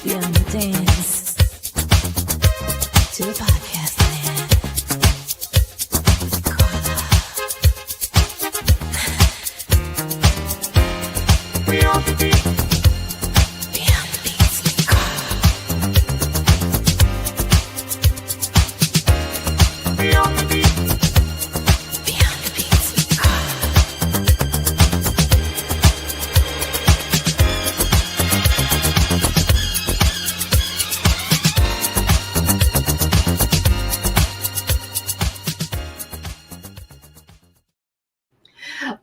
Beyond the dance to the podcast land with Carla. Beyond the beat. Beyond the beats with Carla. Beyond the beat. Beyond the beats with Carla.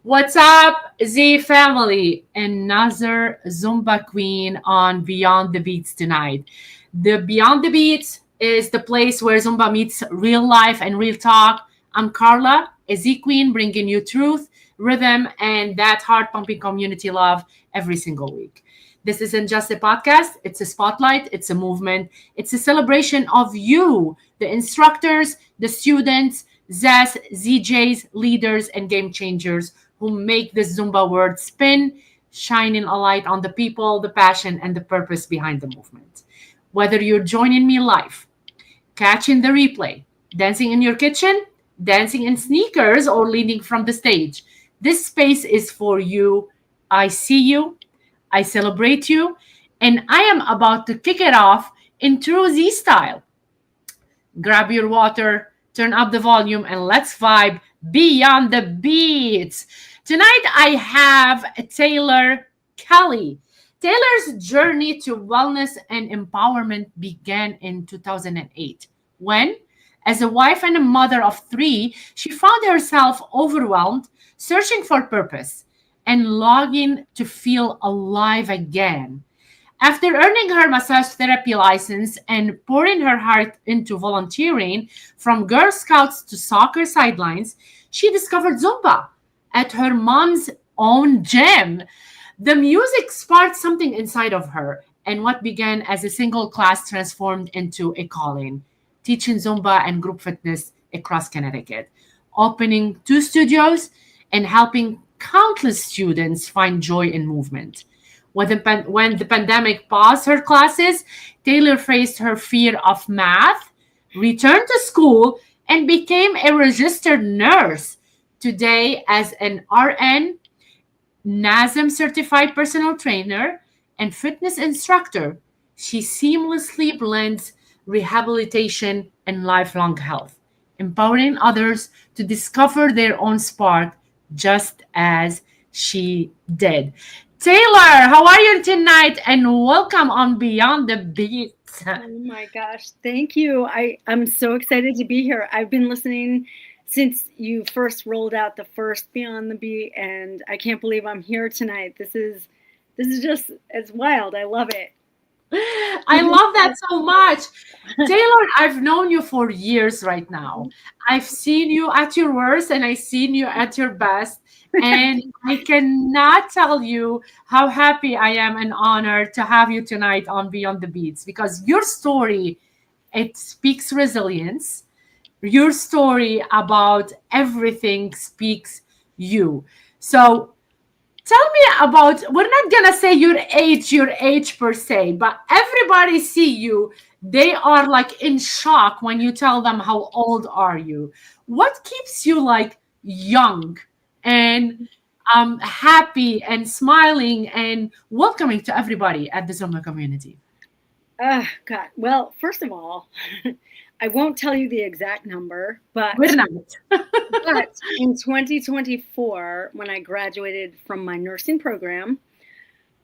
What's up, Z family? Another Zumba queen on Beyond the BeatZ tonight. The Beyond the BeatZ is the place where Zumba meets real life and real talk. I'm Carla, a ZQueen, bringing you truth, rhythm, and that heart-pumping community love every single week. This isn't just a podcast, it's a spotlight, it's a movement, it's a celebration of you, the instructors, the students, Zs, ZJs, leaders, and game changers who make this Zumba world spin, shining a light on the people, the passion, and the purpose behind the movement. Whether you're joining me live, catching the replay, dancing in your kitchen, dancing in sneakers, or leading from the stage, this space is for you. I see you, I celebrate you, and I am about to kick it off in true Z style. Grab your water, turn up the volume, and let's vibe beyond the beats. Tonight, I have Taylor Kelly. Taylor's journey to wellness and empowerment began in 2008 when, as a wife and a mother of three, she found herself overwhelmed, searching for purpose, and longing to feel alive again. After earning her massage therapy license and pouring her heart into volunteering, from Girl Scouts to soccer sidelines, she discovered Zumba at her mom's own gym. The music sparked something inside of her, and what began as a single class transformed into a calling, teaching Zumba and group fitness across Connecticut, opening 2 studios and helping countless students find joy in movement. When the pandemic paused her classes, Taylor faced her fear of math, returned to school, and became a registered nurse. Today, as an RN, NASM certified personal trainer, and fitness instructor, she seamlessly blends rehabilitation and lifelong health, empowering others to discover their own spark just as she did. Taylor, how are you tonight? And welcome on Beyond the BeatZ. Oh my gosh, thank you. I'm so excited to be here. I've been listening since you first rolled out the first Beyond the Beat, and I can't believe I'm here tonight. This is just, it's wild. I love it. I love that so much. Taylor, I've known you for years right now. I've seen you at your worst and I've seen you at your best. And I cannot tell you how happy I am and honored to have you tonight on Beyond the BeatZ, because your story, it speaks resilience. Your story about everything speaks you. So tell me about, we're not going to say your age per se, but everybody see you. They are like in shock when you tell them how old are you. What keeps you like young and happy and smiling and welcoming to everybody at the Zumba community? God. Well, first of all, I won't tell you the exact number, but We're not. but in 2024, when I graduated from my nursing program,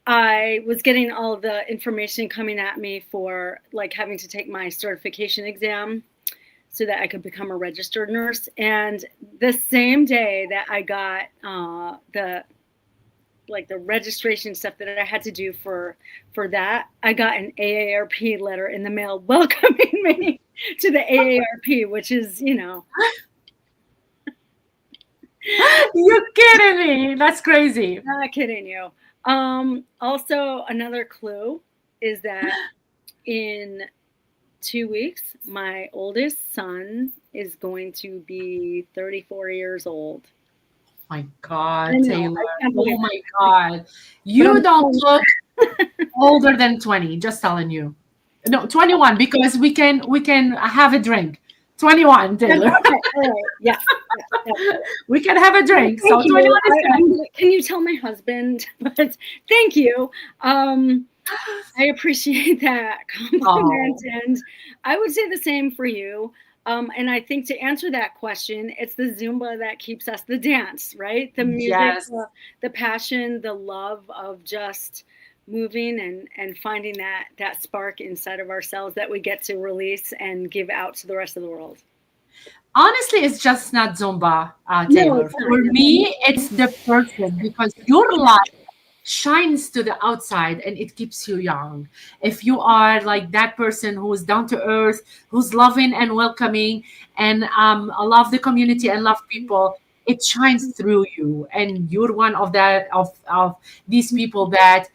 I was getting all the information coming at me for like having to take my certification exam so that I could become a registered nurse. And the same day that I got the registration stuff that I had to do for that, I got an AARP letter in the mail welcoming me to the AARP, which is, You're kidding me. That's crazy. Not kidding you. Also, another clue is that in 2 weeks, my oldest son is going to be 34 years old. My God, I know, Taylor. I can't believe Oh my God. You don't look older than 20, just telling you. No, 21, because we can have a drink. 21, Taylor. Okay, all right. Yeah. We can have a drink. So Thank you. 21 is good. Can you tell my husband? But thank you. I appreciate that compliment, Oh, and I would say the same for you. And I think to answer that question, it's the Zumba that keeps us the dance, right? The music, yes. the passion, the love of just moving and finding that spark inside of ourselves that we get to release and give out to the rest of the world. Honestly, it's just not Zumba, No, Taylor. it's not. For me, it's the person, because your light shines to the outside and it keeps you young. If you are like that person who's down to earth, who's loving and welcoming, and love the community and love people, it shines through you. And you're one of that of these people that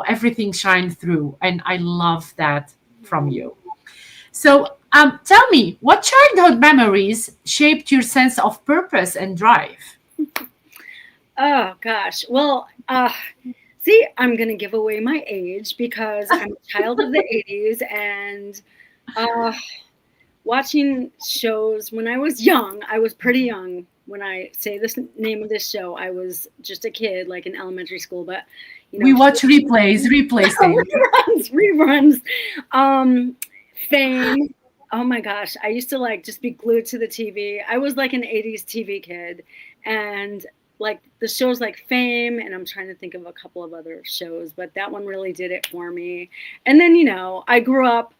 everything shines through. And I love that from you. So tell me, what childhood memories shaped your sense of purpose and drive? Oh gosh. Well, see, I'm gonna give away my age because I'm a child of the '80s, and uh, watching shows when I was young. I was pretty young when I say this name of this show. I was just a kid, like in elementary school. But We watch replays, Taylor. reruns. Fame. Oh my gosh, I used to like just be glued to the TV. I was like an '80s TV kid, and like the shows like Fame, and I'm trying to think of a couple of other shows, but that one really did it for me. And then I grew up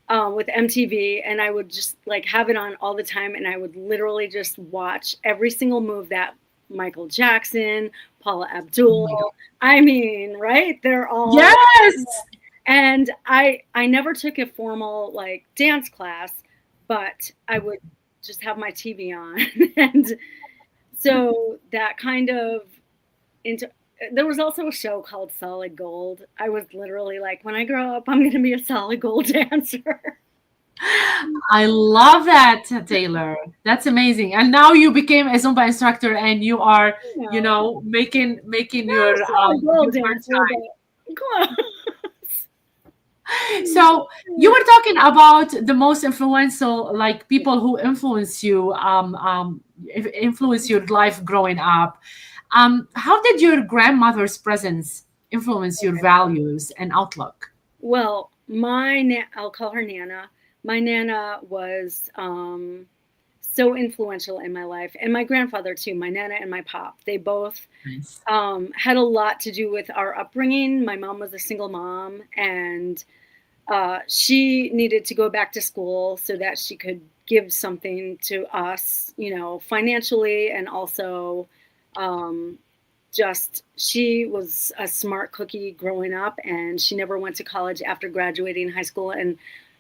with MTV, and I would just like have it on all the time, and I would literally just watch every single move that Michael Jackson, Paula Oh my God. Abdul. I mean, right? They're all. Yes. And I never took a formal like dance class, but I would just have my TV on, and so that kind of into. There was also a show called Solid Gold. I was literally like, when I grow up, I'm going to be a solid gold dancer. I love that, Taylor. That's amazing. And now you became a Zumba instructor, and you are, making your Solid gold your dancer, but close. So you were talking about the most influential, like people who influence your life growing up. How did your grandmother's presence influence your values and outlook? Well, I'll call her Nana. My Nana was so influential in my life, and my grandfather too. My Nana and my pop, they both Nice. had a lot to do with our upbringing. My mom was a single mom, and she needed to go back to school so that she could give something to us, financially, and also just she was a smart cookie growing up, and she never went to college after graduating high school. And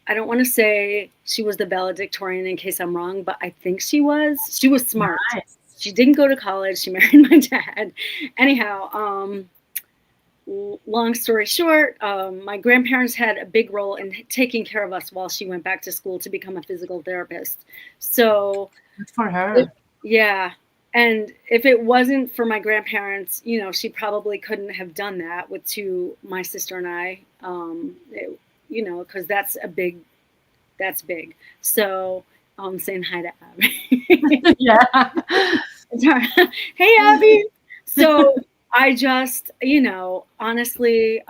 I don't want to say she was the valedictorian in case I'm wrong, but I think she was. She was smart. Nice. She didn't go to college. She married my dad. Anyhow, long story short, my grandparents had a big role in taking care of us while she went back to school to become a physical therapist. So, Good for her. yeah. And if it wasn't for my grandparents, she probably couldn't have done that with my sister and I, because that's big. So I'm saying hi to Abby. Yeah. Hey, Abby. So I just, honestly,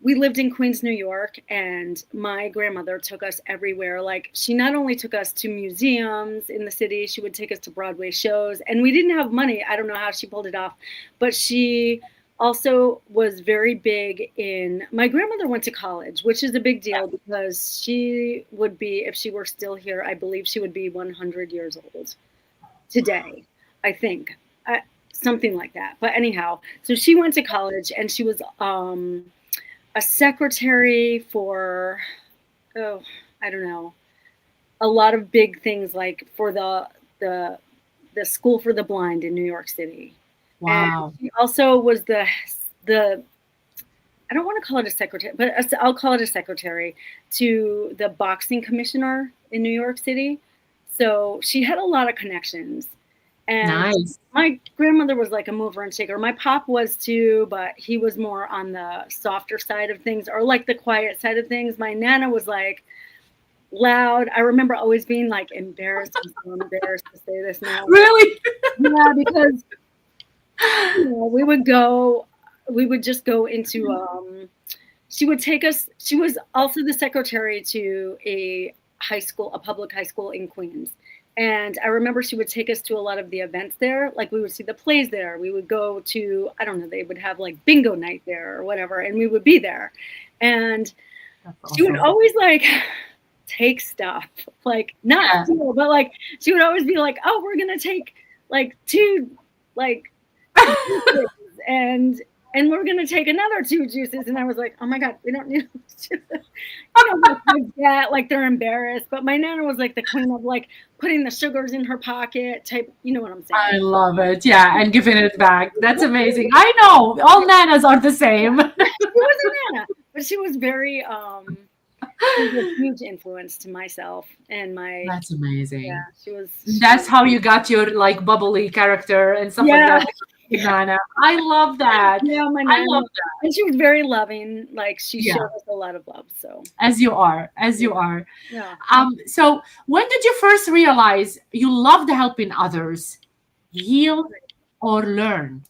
we lived in Queens, New York, and my grandmother took us everywhere. Like, she not only took us to museums in the city, she would take us to Broadway shows, and we didn't have money. I don't know how she pulled it off, but she also was very big my grandmother went to college, which is a big deal because she would be, if she were still here, I believe she would be 100 years old today, I think. Something like that. But anyhow, so she went to college, and she was a secretary for, I don't know, a lot of big things, like for the School for the Blind in New York City. Wow. And she also was the I don't want to call it a secretary, but I'll call it a secretary to the boxing commissioner in New York City. So she had a lot of connections. And Nice. my grandmother was like a mover and shaker. My pop was too, but he was more on the softer side of things, or like the quiet side of things. My nana was like loud. I remember always being like embarrassed. I'm so embarrassed to say this now. Really? Yeah, because we would just go into she would take us. She was also the secretary to a public high school in Queens. And I remember she would take us to a lot of the events there. Like we would see the plays there. We would go to, I don't know, they would have like bingo night there or whatever, and we would be there. And she would always like take stuff, like not steal, but like she would always be like, "Oh, we're gonna take like 2 like juices, and we're gonna take another 2 juices." And I was like, "Oh my god, we don't need that." Like they're embarrassed. But my nana was like the queen of like putting the sugars in her pocket type. You know what I'm saying? I love it. Yeah, and giving it back. That's amazing. I know all nanas are the same. She was a nana, but she was very she was a huge influence to myself and my. That's amazing. Yeah, she was. That's how you got your like bubbly character and stuff like that. Nana, I love that. Yeah, my I nana, love that. and she was very loving. Like she Yeah. showed us a lot of love. So As you are, as you are. yeah. So when did you first realize you loved helping others heal or learn?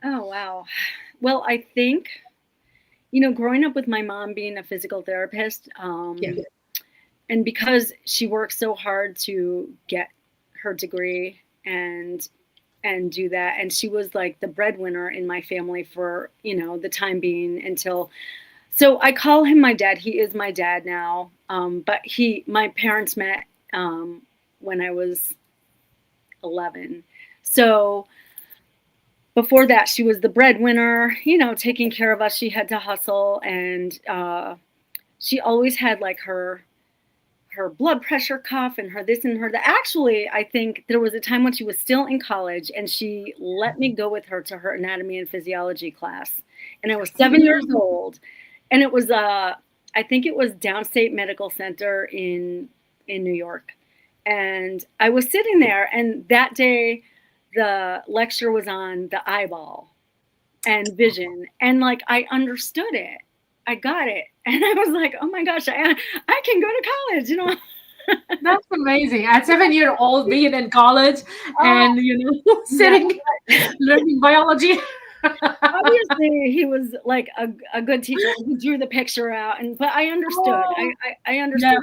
Oh wow. Well, I think growing up with my mom being a physical therapist, and because she worked so hard to get her degree and do that, and she was like the breadwinner in my family for the time being until. So I call him my dad. He is my dad now, but my parents met when I was 11. So before that, she was the breadwinner, taking care of us. She had to hustle, and she always had like her blood pressure cuff and her this and her that. Actually, I think there was a time when she was still in college, and she let me go with her to her anatomy and physiology class. And I was 7 years old, and it was I think it was Downstate Medical Center in New York. And I was sitting there, and that day the lecture was on the eyeball and vision, and like I understood it. I got it. And I was like, oh my gosh, I can go to college, That's amazing. At 7-year-old being in college and sitting learning biology. Obviously he was like a good teacher. He drew the picture out, but I understood. I understood.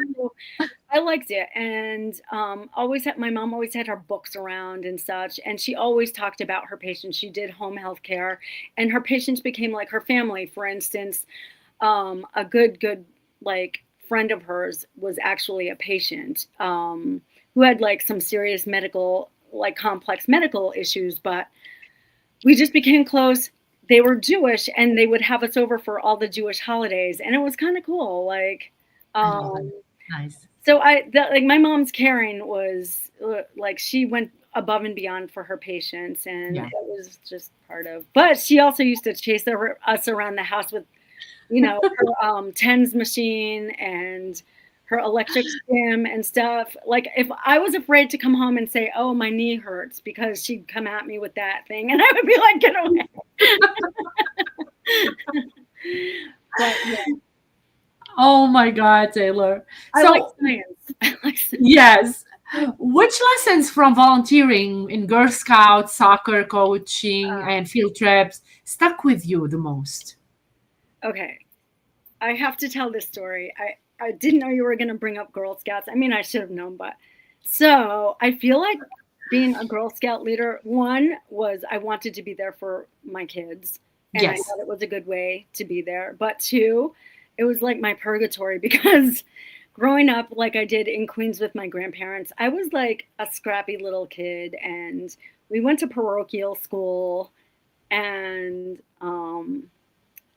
Yeah. I liked it, and my mom always had her books around and such, and she always talked about her patients. She did home health care, and her patients became like her family. For instance, a good like friend of hers was actually a patient who had like some serious complex medical issues, but we just became close. They were Jewish, and they would have us over for all the Jewish holidays, and it was kind of cool. Like, nice. So my mom's caring was like she went above and beyond for her patients, and it was just part of. But she also used to chase us around the house with, her TENS machine and her electric stim and stuff. Like if I was afraid to come home and say, "Oh, my knee hurts," because she'd come at me with that thing, and I would be like, "Get away." But, yeah. Oh my God, Taylor. I like science. Yes. Which lessons from volunteering in Girl Scouts, soccer coaching, and field trips stuck with you the most? Okay. I have to tell this story. I didn't know you were going to bring up Girl Scouts. I mean, I should have known, but so I feel like being a Girl Scout leader, one was I wanted to be there for my kids, and I thought it was a good way to be there. But two, it was like my purgatory, because growing up like I did in Queens with my grandparents, I was like a scrappy little kid, and we went to parochial school, and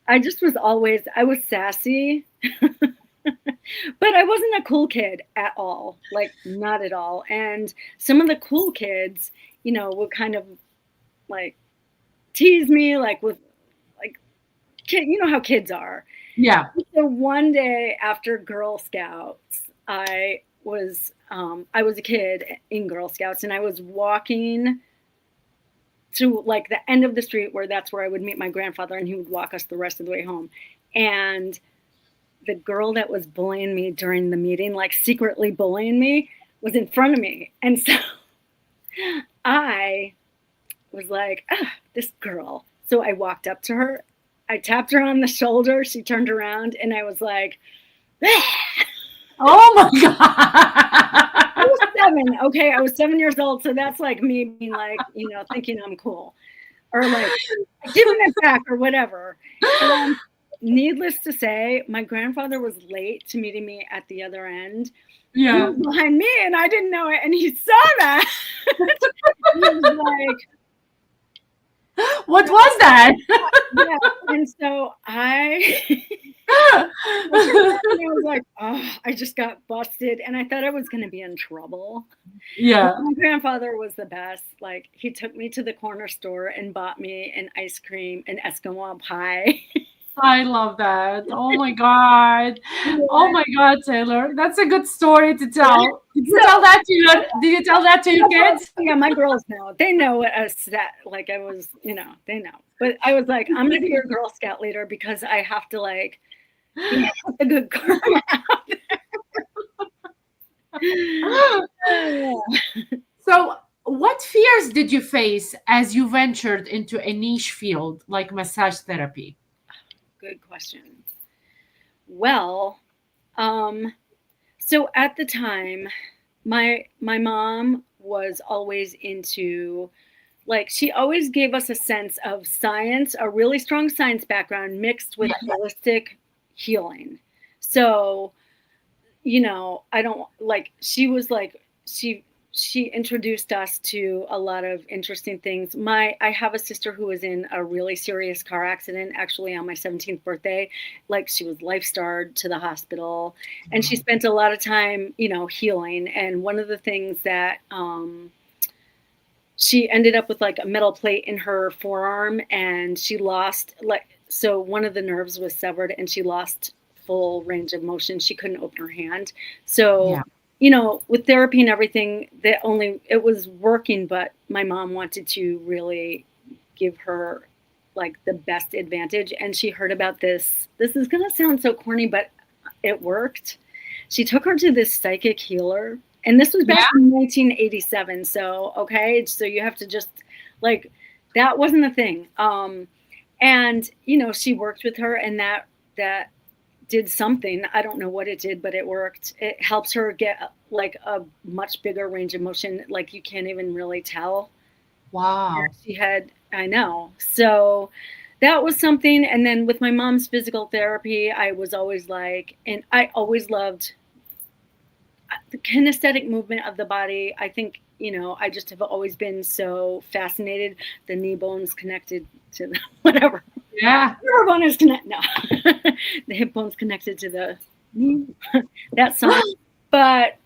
I just was I was sassy, but I wasn't a cool kid at all, like not at all. And some of the cool kids, would kind of like tease me, like with like, how kids are. Yeah. So one day after Girl Scouts, I was I was a kid in Girl Scouts, and I was walking to like the end of the street where that's where I would meet my grandfather, and he would walk us the rest of the way home. And the girl that was bullying me during the meeting, like secretly bullying me, was in front of me. And so I was like, this girl. So I walked up to her. I tapped her on the shoulder. She turned around, and I was like, Oh my God. I was 7. Okay. I was 7 years old. So that's like me being like, thinking I'm cool or like giving it back or whatever. And needless to say, my grandfather was late to meeting me at the other end. He Yeah. was behind me, and I didn't know it. And he saw that. He was like, What was that? yeah. And so I was like, oh, I just got busted. And I thought I was going to be in trouble. Yeah. My grandfather was the best. Like, he took me to the corner store and bought me an ice cream and Eskimo pie. I love that. Oh my God. Oh my God, Taylor. That's a good story to tell. Did you tell that to your kids? Yeah, my girls know. They know what I said. Like, I was, they know. But I was like, I'm going to be your Girl Scout leader because I have to, like, put the good karma out there. So, what fears did you face as you ventured into a niche field like massage therapy? Good question. Well, so at the time, my mom was always into, like, she always gave us a sense of science, a really strong science background mixed with holistic healing. So, I don't like, she was like, she introduced us to a lot of interesting things. I have a sister who was in a really serious car accident, actually on my 17th birthday. Like, she was life-starred to the hospital, and she spent a lot of time, healing. And one of the things that, she ended up with like a metal plate in her forearm, and she lost, so one of the nerves was severed, and she lost full range of motion. She couldn't open her hand. So, with therapy and everything, it was working, but my mom wanted to really give her like the best advantage. And she heard about this. This is going to sound so corny, but it worked. She took her to this psychic healer. And this was back in 1987. So, okay. So you have to just like, that wasn't a thing. And, she worked with her, and that did something. I don't know what it did, but it worked. It helps her get like a much bigger range of motion. Like, you can't even really tell. Wow. I know. So that was something. And then with my mom's physical therapy, I was always like, and I always loved the kinesthetic movement of the body. I think, I just have always been so fascinated. The knee bone's connected to the, whatever. Yeah. The bone is connected. No, the hip bone's connected to the knee. That song. But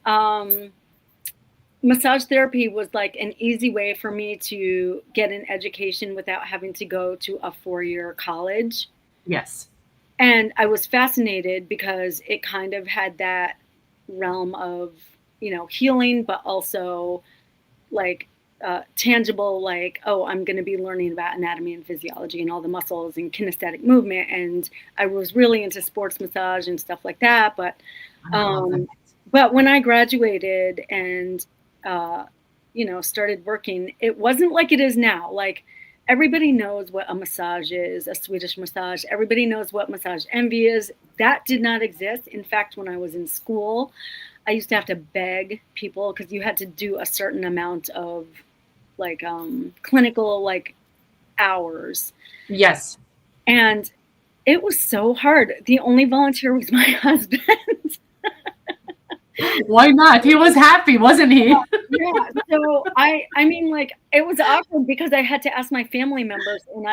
massage therapy was like an easy way for me to get an education without having to go to a 4-year college. Yes. And I was fascinated because it kind of had that realm of, healing, but also like tangible, like, oh, I'm going to be learning about anatomy and physiology and all the muscles and kinesthetic movement. And I was really into sports massage and stuff like that. But when I graduated and, started working, it wasn't like it is now. Like, everybody knows what a massage is, a Swedish massage. Everybody knows what massage envy is. That did not exist. In fact, when I was in school, I used to have to beg people because you had to do a certain amount of like clinical like hours. Yes. And it was so hard. The only volunteer was my husband. Why not? He was happy, wasn't he? Yeah. So I mean, like, it was awkward because I had to ask my family members, and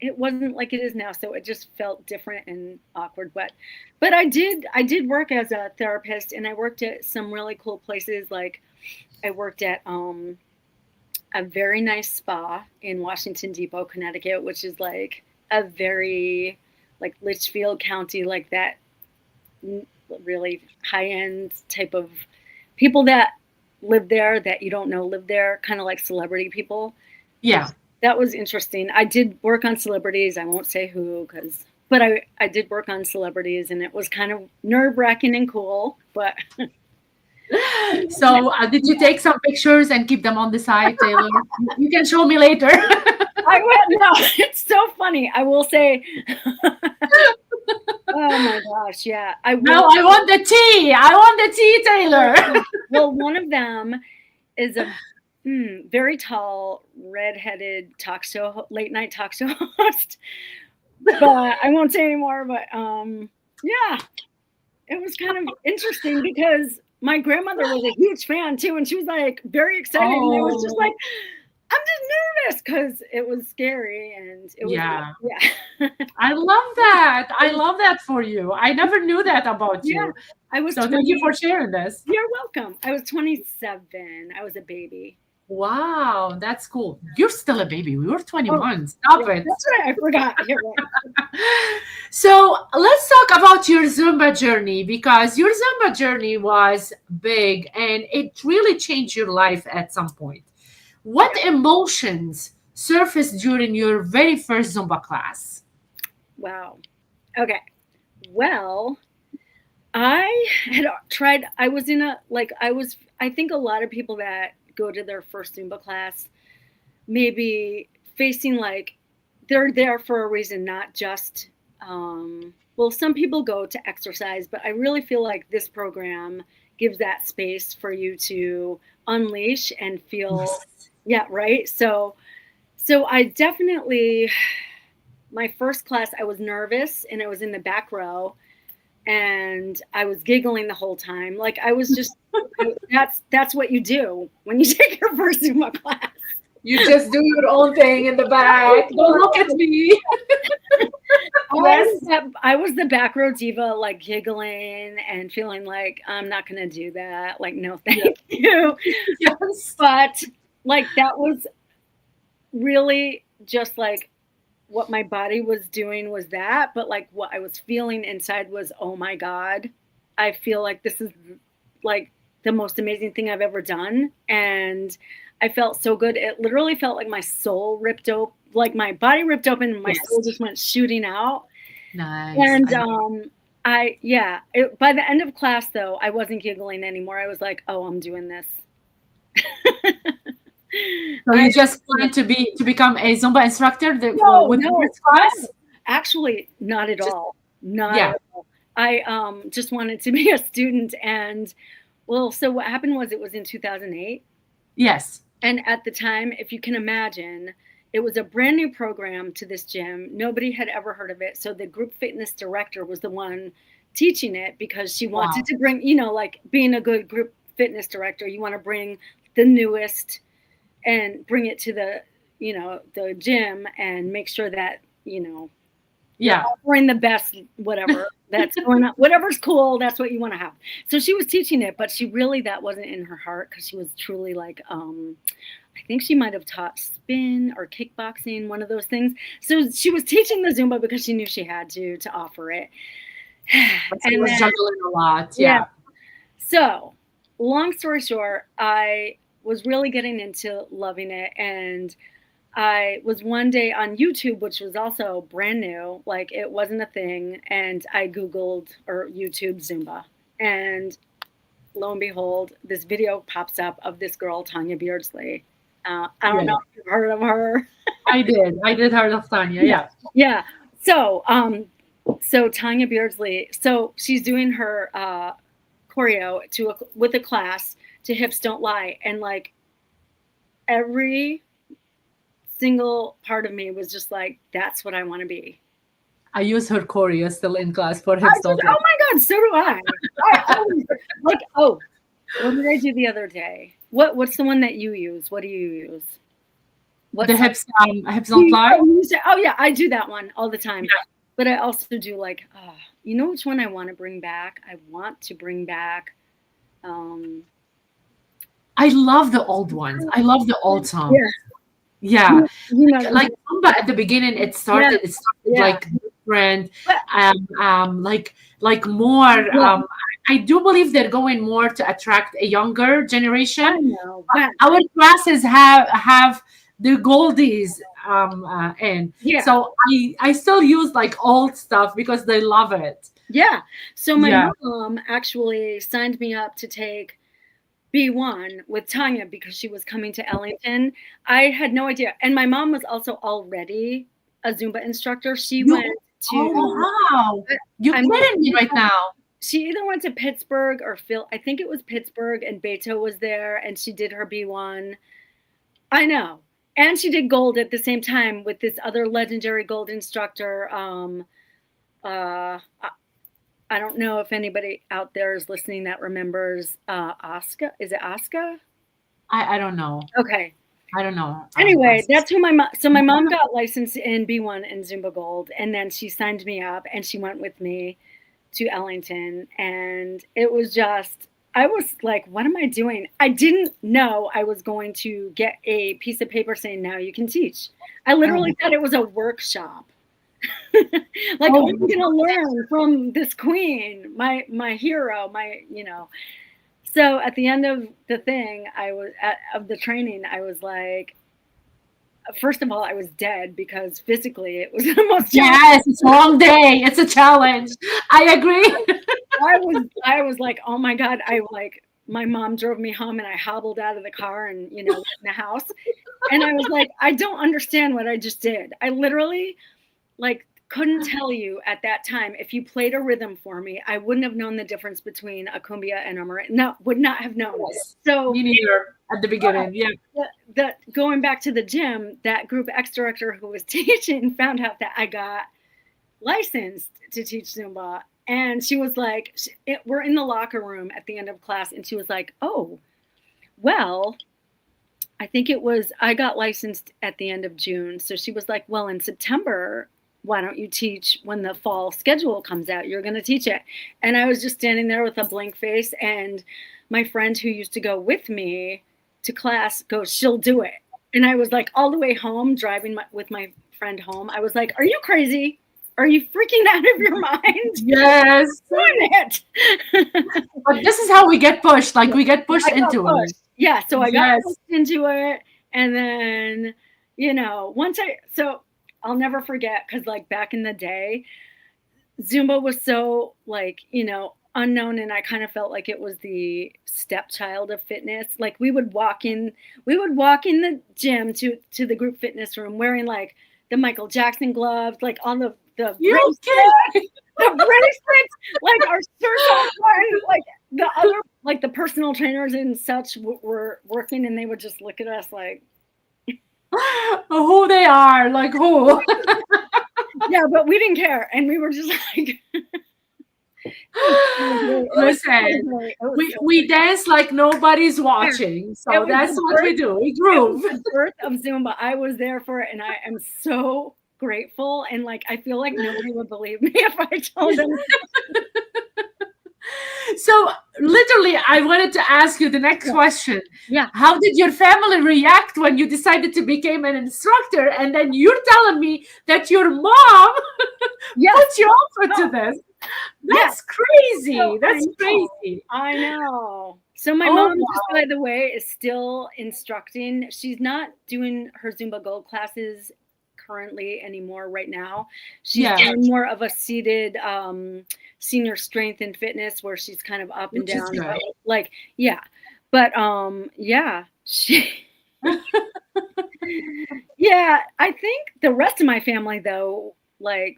it wasn't like it is now. So it just felt different and awkward. But I did work as a therapist, and I worked at some really cool places. Like, I worked at a very nice spa in Washington Depot, Connecticut, which is like a very like Litchfield County, like that really high-end type of people that live there that you don't know live there, kind of like celebrity people. Yeah. That was interesting. I did work on celebrities. I won't say who, but I did work on celebrities, and it was kind of nerve-wracking and cool. But So did you take some pictures and keep them on the side, Taylor? You can show me later. I went, no, it's so funny. I will say, oh my gosh, yeah. No, I want the tea. I want the tea, Taylor. Well, one of them is a very tall, redheaded late night talk show host. But I won't say anymore. But yeah, it was kind of interesting because my grandmother was a huge fan too, and she was like very excited. And I was just like, I'm just nervous because it was scary, and it was yeah. I love that. I love that for you. I never knew that about you. Yeah, I was. So thank you for sharing this. You're welcome. I was 27. I was a baby. Wow, that's cool. You're still a baby. We were 21. Stop it. That's right. I forgot. You're right. So let's talk about your Zumba journey, because your Zumba journey was big and it really changed your life at some point. What emotions surfaced during your very first Zumba class? Wow. Okay. Well, I had tried, I think a lot of people that go to their first Zumba class maybe facing like they're there for a reason, not just, well, some people go to exercise, but I really feel like this program gives that space for you to unleash and feel, yeah, right? So I definitely, my first class, I was nervous and I was in the back row and I was giggling the whole time. Like I was just, that's what you do when you take your first Zumba class. You just do your own thing in the back. Don't look at me. I was the back row diva, like giggling and feeling like I'm not going to do that. Like, no, thank you. Yes. But like, that was really just like what my body was doing was that. But like what I was feeling inside was, oh my God, I feel like this is like the most amazing thing I've ever done. And I felt so good. It literally felt like my soul ripped open, like my body ripped open and my soul just went shooting out. Nice. And by the end of class though, I wasn't giggling anymore. I was like, oh, I'm doing this. So you just wanted to become a Zumba instructor with this class? Actually, not at all. Not at all. I just wanted to be a student. And well, so what happened was it was in 2008. Yes. And at the time, if you can imagine, it was a brand new program to this gym. Nobody had ever heard of it. So the group fitness director was the one teaching it because she wanted to bring, like being a good group fitness director, you want to bring the newest and bring it to the, the gym and make sure that, offering the best, whatever that's going on, whatever's cool, that's what you want to have. So she was teaching it, but that wasn't in her heart because she was truly like, I think she might have taught spin or kickboxing, one of those things. So she was teaching the Zumba because she knew she had to offer it. And was juggling a lot. Yeah. So long story short, I was really getting into loving it. And I was one day on YouTube, which was also brand new, like it wasn't a thing. And I Googled or YouTube Zumba. And lo and behold, this video pops up of this girl, Tanya Beardsley. I don't know if you've heard of her. I did heard of Tanya. Yeah. Yeah. So, so Tanya Beardsley, so she's doing her choreo with a class to Hips Don't Lie. And like every single part of me was just like, that's what I want to be. I use her choreo still in class for Hips Don't Lie. Oh my God, so do I. What did I do the other day? What's the one that you use? What do you use? The Hips Don't Lie? Oh yeah, I do that one all the time. Yeah. But I also do like, you know which one I want to bring back? I want to bring back. I love the old ones. I love the old songs. Yeah. Like Zumba at the beginning, it started like different, like more. I do believe they're going more to attract a younger I generation. know. Wow. Our classes have the goldies in. Yeah. So I still use like old stuff because they love it. Yeah. So my Yeah. mom actually signed me up to take B1 with Tanya because she was coming to Ellington. I had no idea. And my mom was also already a Zumba instructor. She You went to, oh wow. You I mean, kidding me right now. she either went to Pittsburgh or Phil. I think it was Pittsburgh, and Beto was there, and she did her B1. I know. And she did gold at the same time with this other legendary gold instructor. Uh, I don't know if anybody out there is listening that remembers Asuka. Is it Asuka? I don't know. Okay. I don't know. Anyway, that's who my mom. So my mom got licensed in B1 and Zumba Gold, and then she signed me up, and she went with me to Ellington, and it was just. I was like, what am I doing? I didn't know I was going to get a piece of paper saying now you can teach. I literally thought it was a workshop. Like, oh, I'm gonna learn from this queen, my hero, So at the end of the thing, of the training, I was like, first of all, I was dead because physically it was the most. Yes, it's a long day. It's a challenge. I agree. I was like, oh my God, my mom drove me home and I hobbled out of the car and in the house, and I was like, I don't understand what I just did. I literally couldn't tell you at that time. If you played a rhythm for me, I wouldn't have known the difference between a cumbia and a merengue. No, would not have known. Yes. So me neither at the beginning. Yeah. Going back to the gym, that group X director who was teaching found out that I got licensed to teach Zumba, and she was like, we're in the locker room at the end of class, and she was like, oh, well, I think I got licensed at the end of June. So she was like, well, in September, why don't you teach when the fall schedule comes out? You're going to teach it. And I was just standing there with a blank face. And my friend who used to go with me to class goes, she'll do it. And I was like, all the way home, driving with my friend home, I was like, are you crazy? Are you freaking out of your mind? Yes. Doing it. But this is how we get pushed. Like we get pushed into it. Yeah. So I got pushed into it. And then, so I'll never forget, because back in the day, Zumba was so unknown, and I kind of felt like it was the stepchild of fitness. Like we would walk in the gym to the group fitness room wearing the Michael Jackson gloves, on the bracelets, our shirts on, the other the personal trainers and such were working, and they would just look at us like, who they are, like who. Yeah, but we didn't care, and we were just like, listen, we dance like nobody's watching, so that's what we do. We groove. The birth of Zumba. I was there for it, and I am so grateful, and I feel like nobody would believe me if I told them. So literally, I wanted to ask you the next question. Yeah. How did your family react when you decided to become an instructor? And then you're telling me that your mom put you on to this. That's crazy. That's crazy. I know. So my mom, just by the way, is still instructing. She's not doing her Zumba Gold classes currently anymore right now. She's doing more of a seated senior strength and fitness, where she's kind of up and down, she I think the rest of my family, though,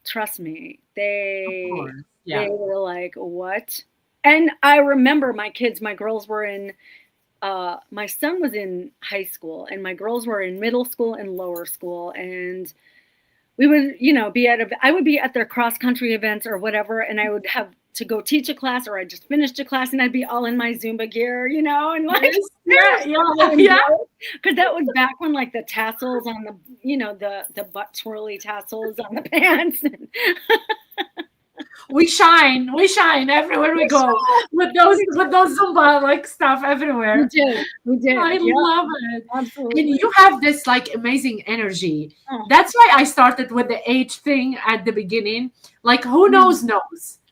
trust me, they were like, what? And I remember my kids, my girls were in my son was in high school, and my girls were in middle school and lower school, and we would, I would be at their cross country events or whatever, and I would have to go teach a class, or I just finished a class, and I'd be all in my Zumba gear, and because that was back when the tassels on the butt twirly tassels on the pants. We shine everywhere we go with those Zumba stuff everywhere. We did. I love it. Absolutely. And you have this amazing energy. That's why I started with the age thing at the beginning. Who knows.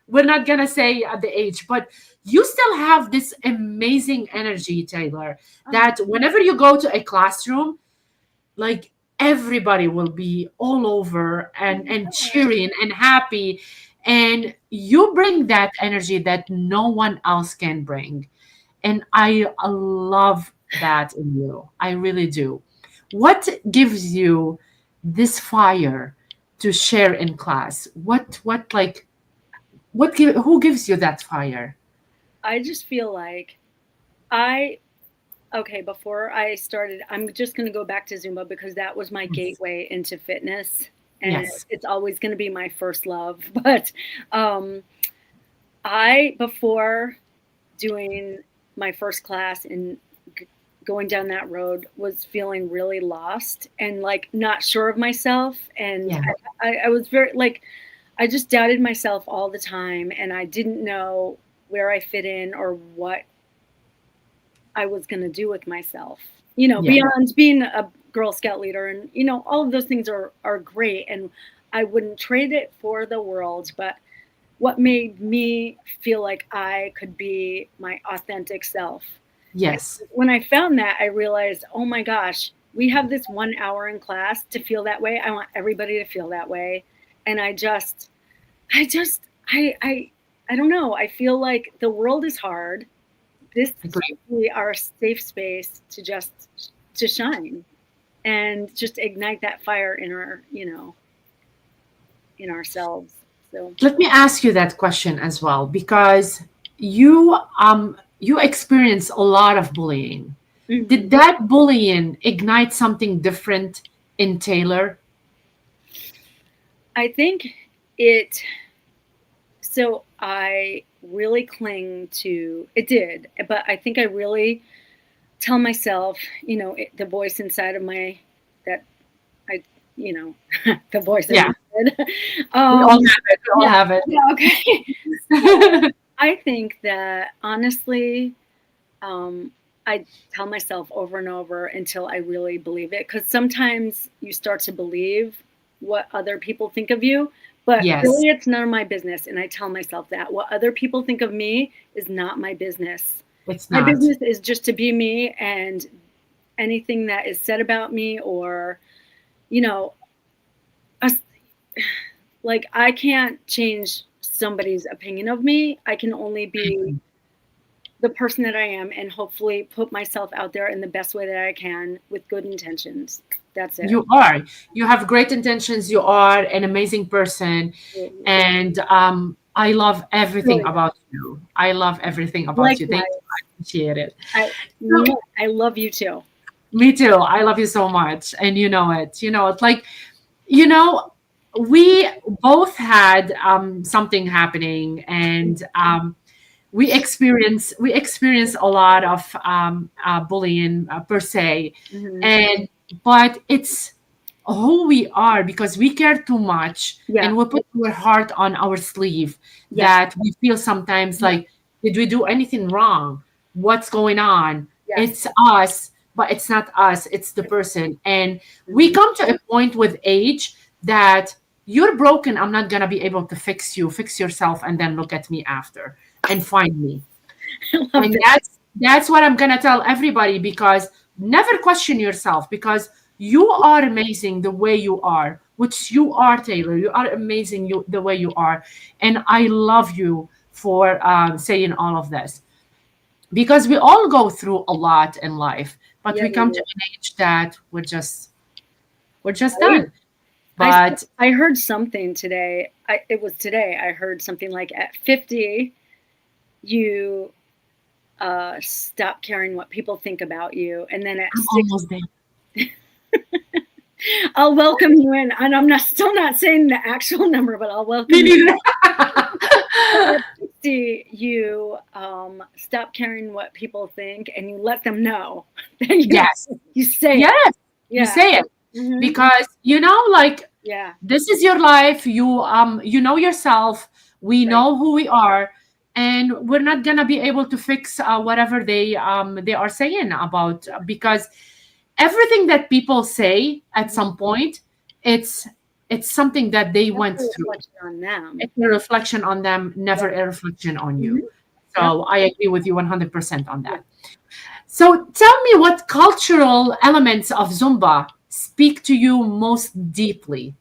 we're not gonna say at the age, but you still have this amazing energy, Taylor, Oh, that whenever you go to a classroom, like everybody will be all over and yeah. cheering and happy, and you bring that energy that no one else can bring. And I love that in you. I really do. What gives you this fire to share in class? What like who gives you that fire? I just feel like I okay, before I started, I'm just going to go back to Zumba because that was my Yes. gateway into fitness, and Yes. it's always going to be my first love. But um, I, before doing my first class and going down that road, was feeling really lost and like not sure of myself. And Yeah. I was very like, I just doubted myself all the time, and I didn't know where I fit in or what I was going to do with myself. Yeah. Beyond being a Girl Scout leader, and all of those things are great, and I wouldn't trade it for the world. But what made me feel like I could be my authentic self? And Yes. when I found that, I realized, oh my gosh, we have this 1 hour in class to feel that way. I want everybody to feel that way, and I just, I don't know. I feel like the world is hard. This Agree. should be our safe space to just to shine and just ignite that fire in our in ourselves. So Let me ask you that question as well, because you experience a lot of bullying. mhm. Did that bullying ignite something different in Taylor? I think it so I really cling to it did, but I think I really tell myself, the voice inside of my that I the voice in Yeah, my head. we all um have it. We all yeah, have it. yeah, okay. I think that honestly, um, I tell myself over and over until I really believe it. Because sometimes you start to believe what other people think of you, but Yes, really it's none of my business. And I tell myself that what other people think of me is not my business. it's My not. business is just to be me, and anything that is said about me or, you know, us- like I can't change somebody's opinion of me. I can only be the person that I am and hopefully put myself out there in the best way that I can with good intentions. That's it. You are. You have great intentions. You are an amazing person, Absolutely. and I love everything Really, about you. I love everything about you. Thank you. likewise. I appreciate it. I So, I love you too. me too. I love you so much, and you know it. You know it. Like, you know, we both had something happening, and we experience a lot of bullying per se, Hmm. and but it's who we are because we care too much Yeah. and we put our heart on our sleeve, Yes. that we feel sometimes Yeah. like, did we do anything wrong? What's going on? Yes. It's us, but it's not us, it's the person. And we Hmm. come to a point with age that you're broken, I'm not going to be able to fix you, fix yourself, and then look at me after and find me. I love And that. that's what I'm gonna tell everybody, because never question yourself, because you are amazing the way you are, which you are, Taylor. You are amazing the way you are. And I love you for saying all of this, because we all go through a lot in life, but Yeah, we we come to do. an age that we're just Right? done. But I heard something today. It was today. I heard something like at 50, you stop caring what people think about you, and then at I'm 60, almost there. I'll welcome you in. And I'm not still not saying the actual number, but I'll Me welcome you. neither. At 60, you stop caring what people think, and you let them know. Yes. You say it. Yes. You Yeah. say it. Hmm. Because like, Yeah. this is your life, you know yourself, we Right. know who we are, and we're not gonna be able to fix whatever they are saying about, because everything that people say at Mhm. some point, it's it's something that they That's went a through. reflection on them. It's a reflection on them, never a reflection on you. So I agree with you 100% on that. So tell me, what cultural elements of Zumba speak to you most deeply?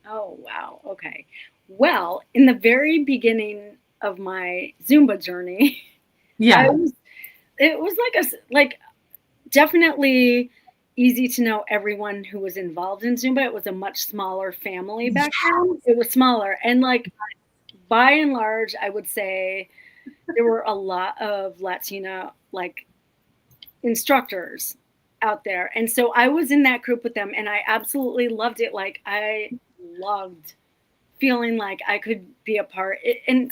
Oh, wow. Okay. Well, in the very beginning of my Zumba journey, I Yeah. was, it was like definitely easy to know everyone who was involved in Zumba. It was a much smaller family back then. It was smaller. And like by and large, I would say there were a lot of Latina like instructors out there. And so I was in that group with them and I absolutely loved it. Like I loved feeling like I could be a part. And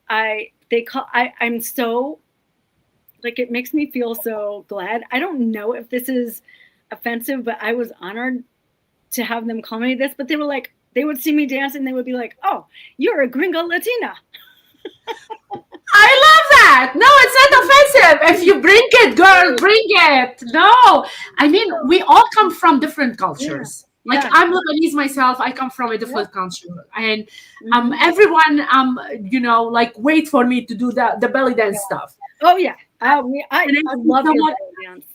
I'm so like, it makes me feel so glad. I don't know if this is offensive, but I was honored to have them call me this. But they were like, they would see me dance and they would be like, "Oh, you're a gringo Latina." I love that. No, it's not offensive. If you bring it, girl, bring it. No, I mean, we all come from different cultures. Like Yeah. I'm Lebanese myself. I come from a different culture, and Mhm. everyone, like wait for me to do the belly dance stuff. Oh yeah. I And then love your someone, belly dance.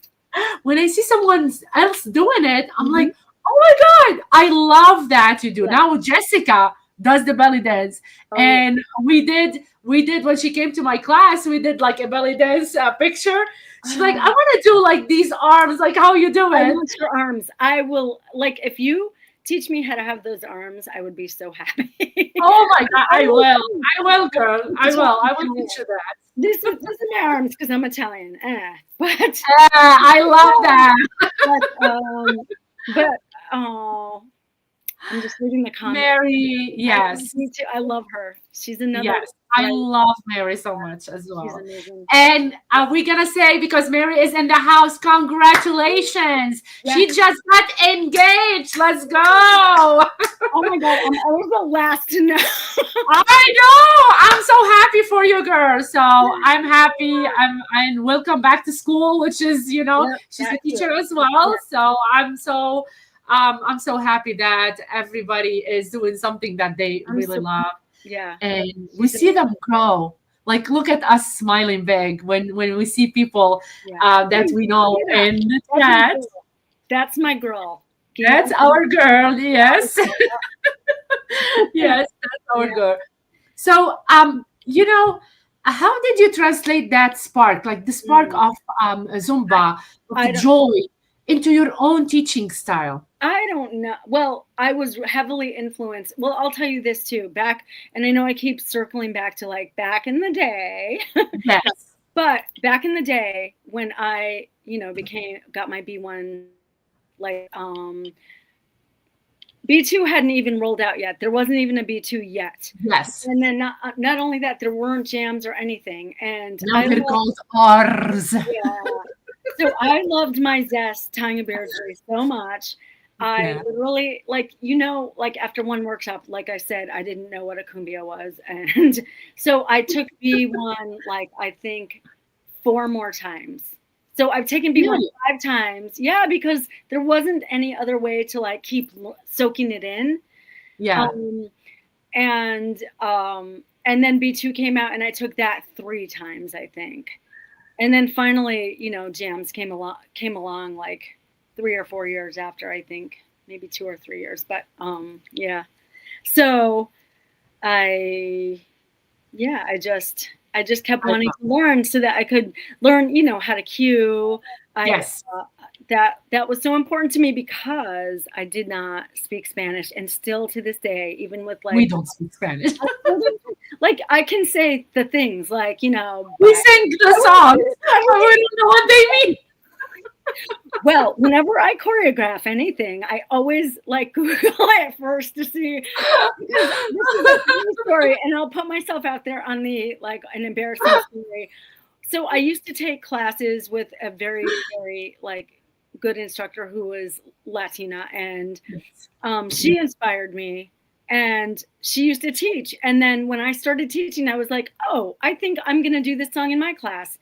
when I see someone else doing it, I'm Mhm. like, oh my God, I love that you do. Yeah. Now Jessica does the belly dance. Oh, yeah. And we did when she came to my class, we did like a belly dance picture. She's like, I want to do like these arms, like how you do I it. want your arms. I will, like, if you teach me how to have those arms, I would be so happy. Oh my God, I will, girl. I will teach you that. This is my arms because I'm Italian. But I love that. but oh, I'm just reading the comments. Mary, yes. Me too. I love her. She's another. Yes, I bright- love Mary so much as She's well. amazing. And we're gonna say, because Mary is in the house, congratulations! Yeah. She just got engaged. Let's go! Oh my God, I'm always the last to know. I know. I'm so happy for you, girl. So I'm happy. And welcome back to school, which is, Yep, she's a that's teacher it. as well. So I'm so happy that everybody is doing something that they I'm really so- love. Yeah. And we see them grow. Like, look at us smiling big when we see people Yeah. that we know Yeah. in the That's my chat. girl. That's my girl. That's our girl. Yes. Yes, that's our Yeah. girl. So, how did you translate that spark, like the spark of Zumba, I of don't- joy, into your own teaching style? I don't know. Well, I was heavily influenced. Well, I'll tell you this too. And I know I keep circling back to like back in the day, Yes. but back in the day when I, got my B1, like B2 hadn't even rolled out yet. There wasn't even a B2 yet. Yes. And then not only that, there weren't jams or anything. And Now they're called ours. yeah. So I loved my zest, Tanya Beardsley, so much. I Yeah. literally, like after one workshop, like I said, I didn't know what a cumbia was. And so I took B1, like, I think 4 more times. So I've taken B1 Really? 5 times. Yeah, because there wasn't any other way to like keep soaking it in. Yeah. And then B2 came out and I took that 3 times, I think. And then finally, jams came along like 3 or 4 years after, I think, maybe 2 or 3 years. But yeah. So I just kept wanting to learn so that I could learn, how to cue. Yes. That was so important to me because I did not speak Spanish, and still to this day, even with like We don't speak Spanish. like I can say the things like, We sing the songs. We don't know what they mean. well, whenever I choreograph anything, I always like Google it first to see. This is a funny story, and I'll put myself out there on the like an embarrassing story. So I used to take classes with a very, very like good instructor who was Latina, and she inspired me. And she used to teach. And then when I started teaching, I was like, oh, I think I'm going to do this song in my class.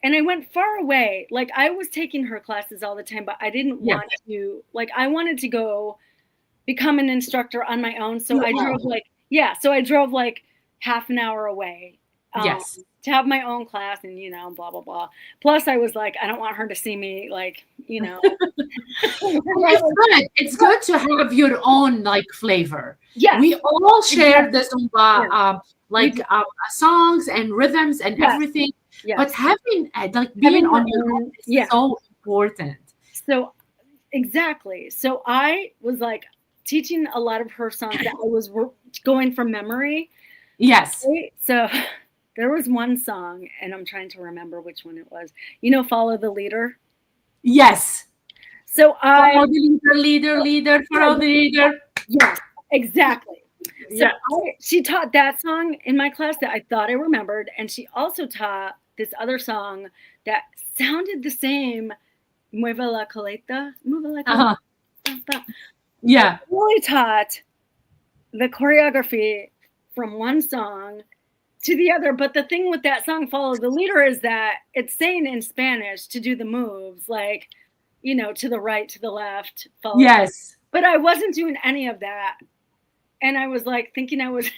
And I went far away. Like I was taking her classes all the time, but I didn't want to, like, I wanted to go become an instructor on my own. So I drove Yeah. like half an hour away Yes. to have my own class and, blah, blah, blah. Plus I was like, I don't want her to see me like, Well, it's good. It's good to have your own like flavor. Yes, We all share exactly. the Zumba Yeah, we like do. songs and rhythms and Yes, everything, but yes. having like being Having your on your own own, is yeah. so important. So exactly. So I was like teaching a lot of her songs that I was going from memory. Yes. Right? So there was one song, and I'm trying to remember which one it was. Follow the leader. Yes. So Follow the leader, follow the leader. yes, exactly. So Yeah. she taught that song in my class that I thought I remembered, and she also taught this other song that sounded the same. Mueve la coleta. Mueve la coleta. Uh-huh. Yeah. Really taught the choreography from one song to the other. But the thing with that song, Follow the Leader, is that it's saying in Spanish to do the moves, like, to the right, to the left, follow. Yes. But I wasn't doing any of that. And I was like thinking I was. It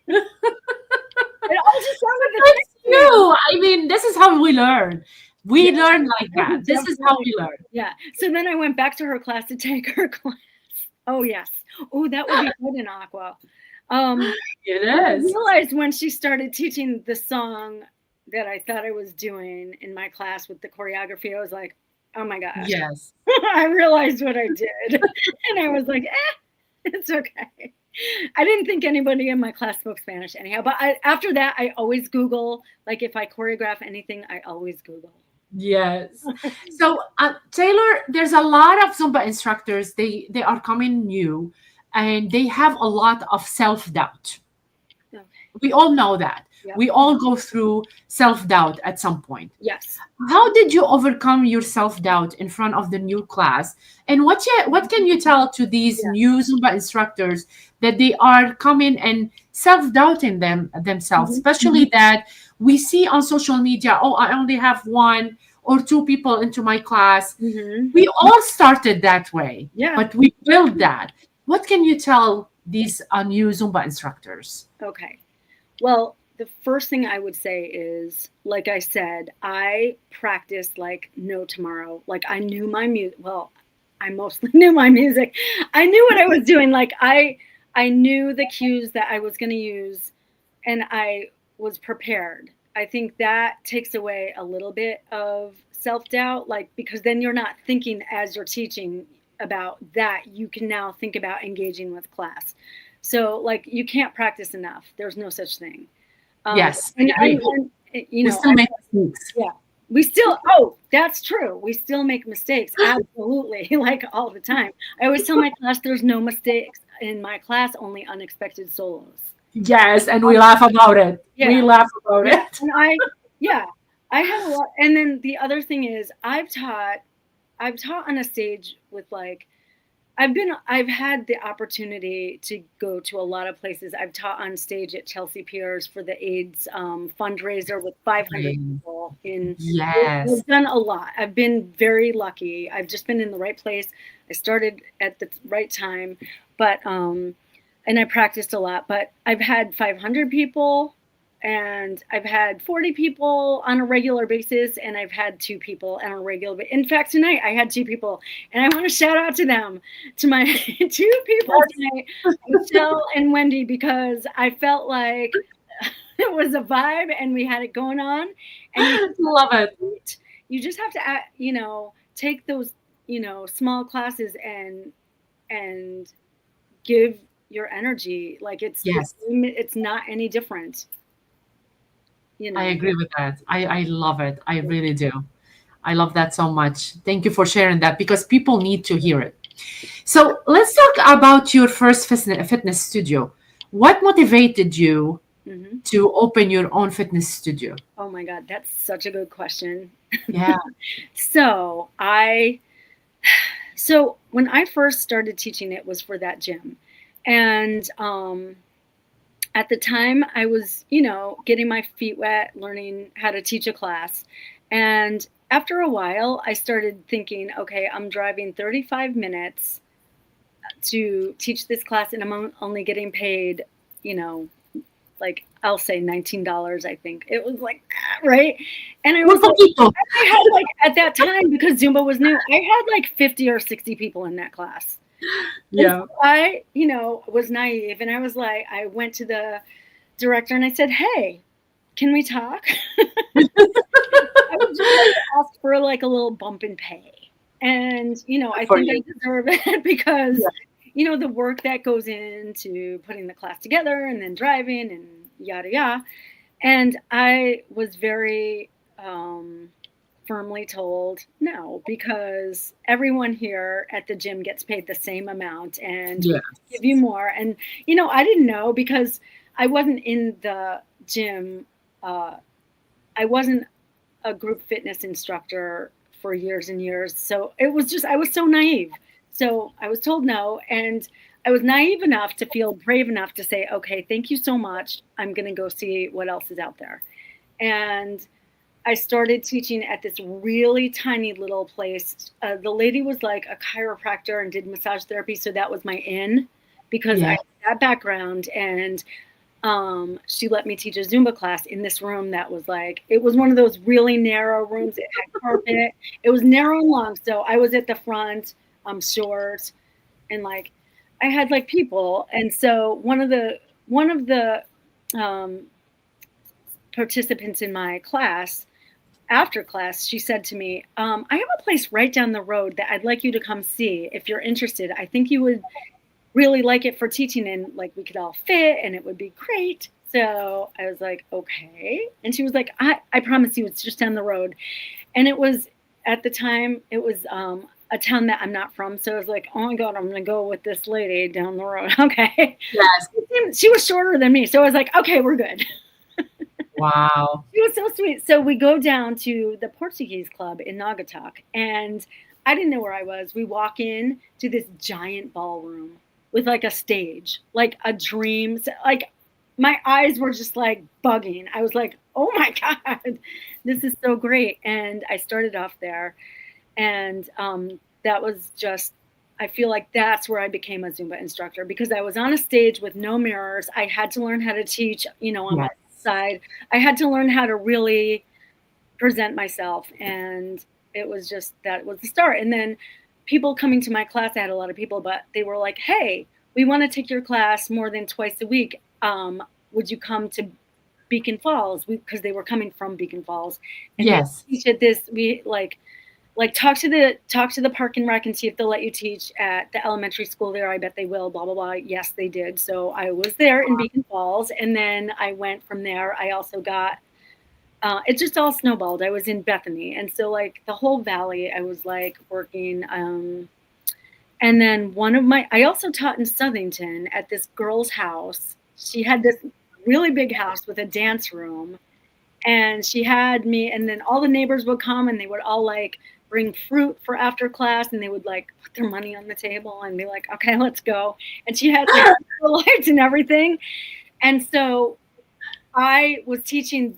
all just sounded the same. No, I mean, this is how we learn. We learn like that. This is how we learn. Yeah. So then I went back to her class to take her class. Oh, yes. Oh, that would be good in Aqua. It I is. realized when she started teaching the song that I thought I was doing in my class with the choreography, I was like, oh my gosh. Yes. I realized what I did. And I was like, it's okay. I didn't think anybody in my class spoke Spanish anyhow. But after that, I always Google, like if I choreograph anything, I always Google. Yes. So, Taylor, there's a lot of Zumba instructors. They are coming new, and they have a lot of self-doubt. Okay. We all know that. Yep. We all go through self-doubt at some point. Yes. How did you overcome your self-doubt in front of the new class? And what can you tell to these new Zumba instructors that they are coming and self-doubting themselves, especially that we see on social media, oh, I only have one or two people into my class. We all started that way, but we built that. What can you tell these new Zumba instructors? Okay. Well, the first thing I would say is, like I said, I practiced like no tomorrow. Like I knew my music. Well, I mostly knew my music. I knew what I was doing. Like I knew the cues that I was going to use, and I was prepared. I think that takes away a little bit of self-doubt, like because then you're not thinking as you're teaching about that. You can now think about engaging with class. So like you can't practice enough. There's no such thing. Yes, and we still make mistakes. Yeah, we still. Oh, that's true. We still make mistakes. Absolutely, like all the time. I always tell my class, "There's no mistakes in my class, only unexpected solos." Yes, and we laugh about it. Yeah. We laugh about it. And I had a lot. And then the other thing is, I've taught on a stage with like. I've had the opportunity to go to a lot of places. I've taught on stage at Chelsea Piers for the AIDS fundraiser with 500 people. Yes. I've done a lot. I've been very lucky. I've just been in the right place. I started at the right time, but and I practiced a lot. But I've had 500 people, and I've had 40 people on a regular basis, and I've had 2 people on a regular basis. In fact, tonight I had 2 people, and I want to shout out to them, to my 2 people tonight, Michelle and Wendy, because I felt like it was a vibe and we had it going on. And love it. You just have to, take those, small classes and give your energy. Like it's not any different. I agree with that. I love it. I really do. I love that so much. Thank you for sharing that because people need to hear it. So let's talk about your first fitness studio. What motivated you to open your own fitness studio? Oh my God, that's such a good question. Yeah. So when I first started teaching, it was for that gym. And at the time I was, getting my feet wet, learning how to teach a class. And after a while, I started thinking, okay, I'm driving 35 minutes to teach this class, and I'm only getting paid, you know, like I'll say $19, I think. It was like, right? And I was like, I had like, at that time, because Zumba was new, I had like 50 or 60 people in that class. Yeah. So I, you know, was naive, and I was like, I went to the director and I said, hey, can we talk? I was just going to ask for like a little bump in pay. And, you know, I think I deserve it because, you know, the work that goes into putting the class together and then driving and yada yada. And I was very firmly told no, because everyone here at the gym gets paid the same amount and we give you more. And, you know, I didn't know because I wasn't in the gym. I wasn't a group fitness instructor for years and years. So it was just, I was so naive. So I was told no. And I was naive enough to feel brave enough to say, okay, thank you so much. I'm going to go see what else is out there. And I started teaching at this really tiny little place. The lady was like a chiropractor and did massage therapy. So that was my in, because I had that background. And she let me teach a Zumba class in this room that was like, it was one of those really narrow rooms. It had carpet. It was narrow and long. So I was at the front, short, and like I had like people. And so one of the participants in my class, after class, she said to me, I have a place right down the road that I'd like you to come see if you're interested. I think you would really like it for teaching, and like we could all fit and it would be great. So I was like, okay. And she was like, I promise you it's just down the road. And it was, at the time, it was a town that I'm not from. So I was like, oh my God, I'm going to go with this lady down the road. Okay. Yes. She was shorter than me. So I was like, okay, we're good. Wow. She was so sweet. So we go down to the Portuguese club in Naugatuck, and I didn't know where I was. We walk in to this giant ballroom with like a stage, like a dream. Like my eyes were just like bugging. I was like, oh my God, this is so great. And I started off there, and that was just, I feel like that's where I became a Zumba instructor, because I was on a stage with no mirrors. I had to learn how to teach, you know, on my side. I had to learn how to really present myself. And it was just, that was the start. And then people coming to my class, I had a lot of people, but they were like, hey, we want to take your class more than twice a week. Would you come to Beacon Falls? Because they were coming from Beacon Falls. And yes, teach at this, we like talk to the park and rec and see if they'll let you teach at the elementary school there. I bet they will, blah, blah, blah. Yes, they did. So I was there in Beacon Falls, and then I went from there. I also got, it just all snowballed. I was in Bethany. And so like the whole valley, I was like working. And then I also taught in Southington at this girl's house. She had this really big house with a dance room, and she had me, and then all the neighbors would come and they would all like bring fruit for after class, and they would like put their money on the table and be like, okay, let's go. And she had like lights and everything. And so I was teaching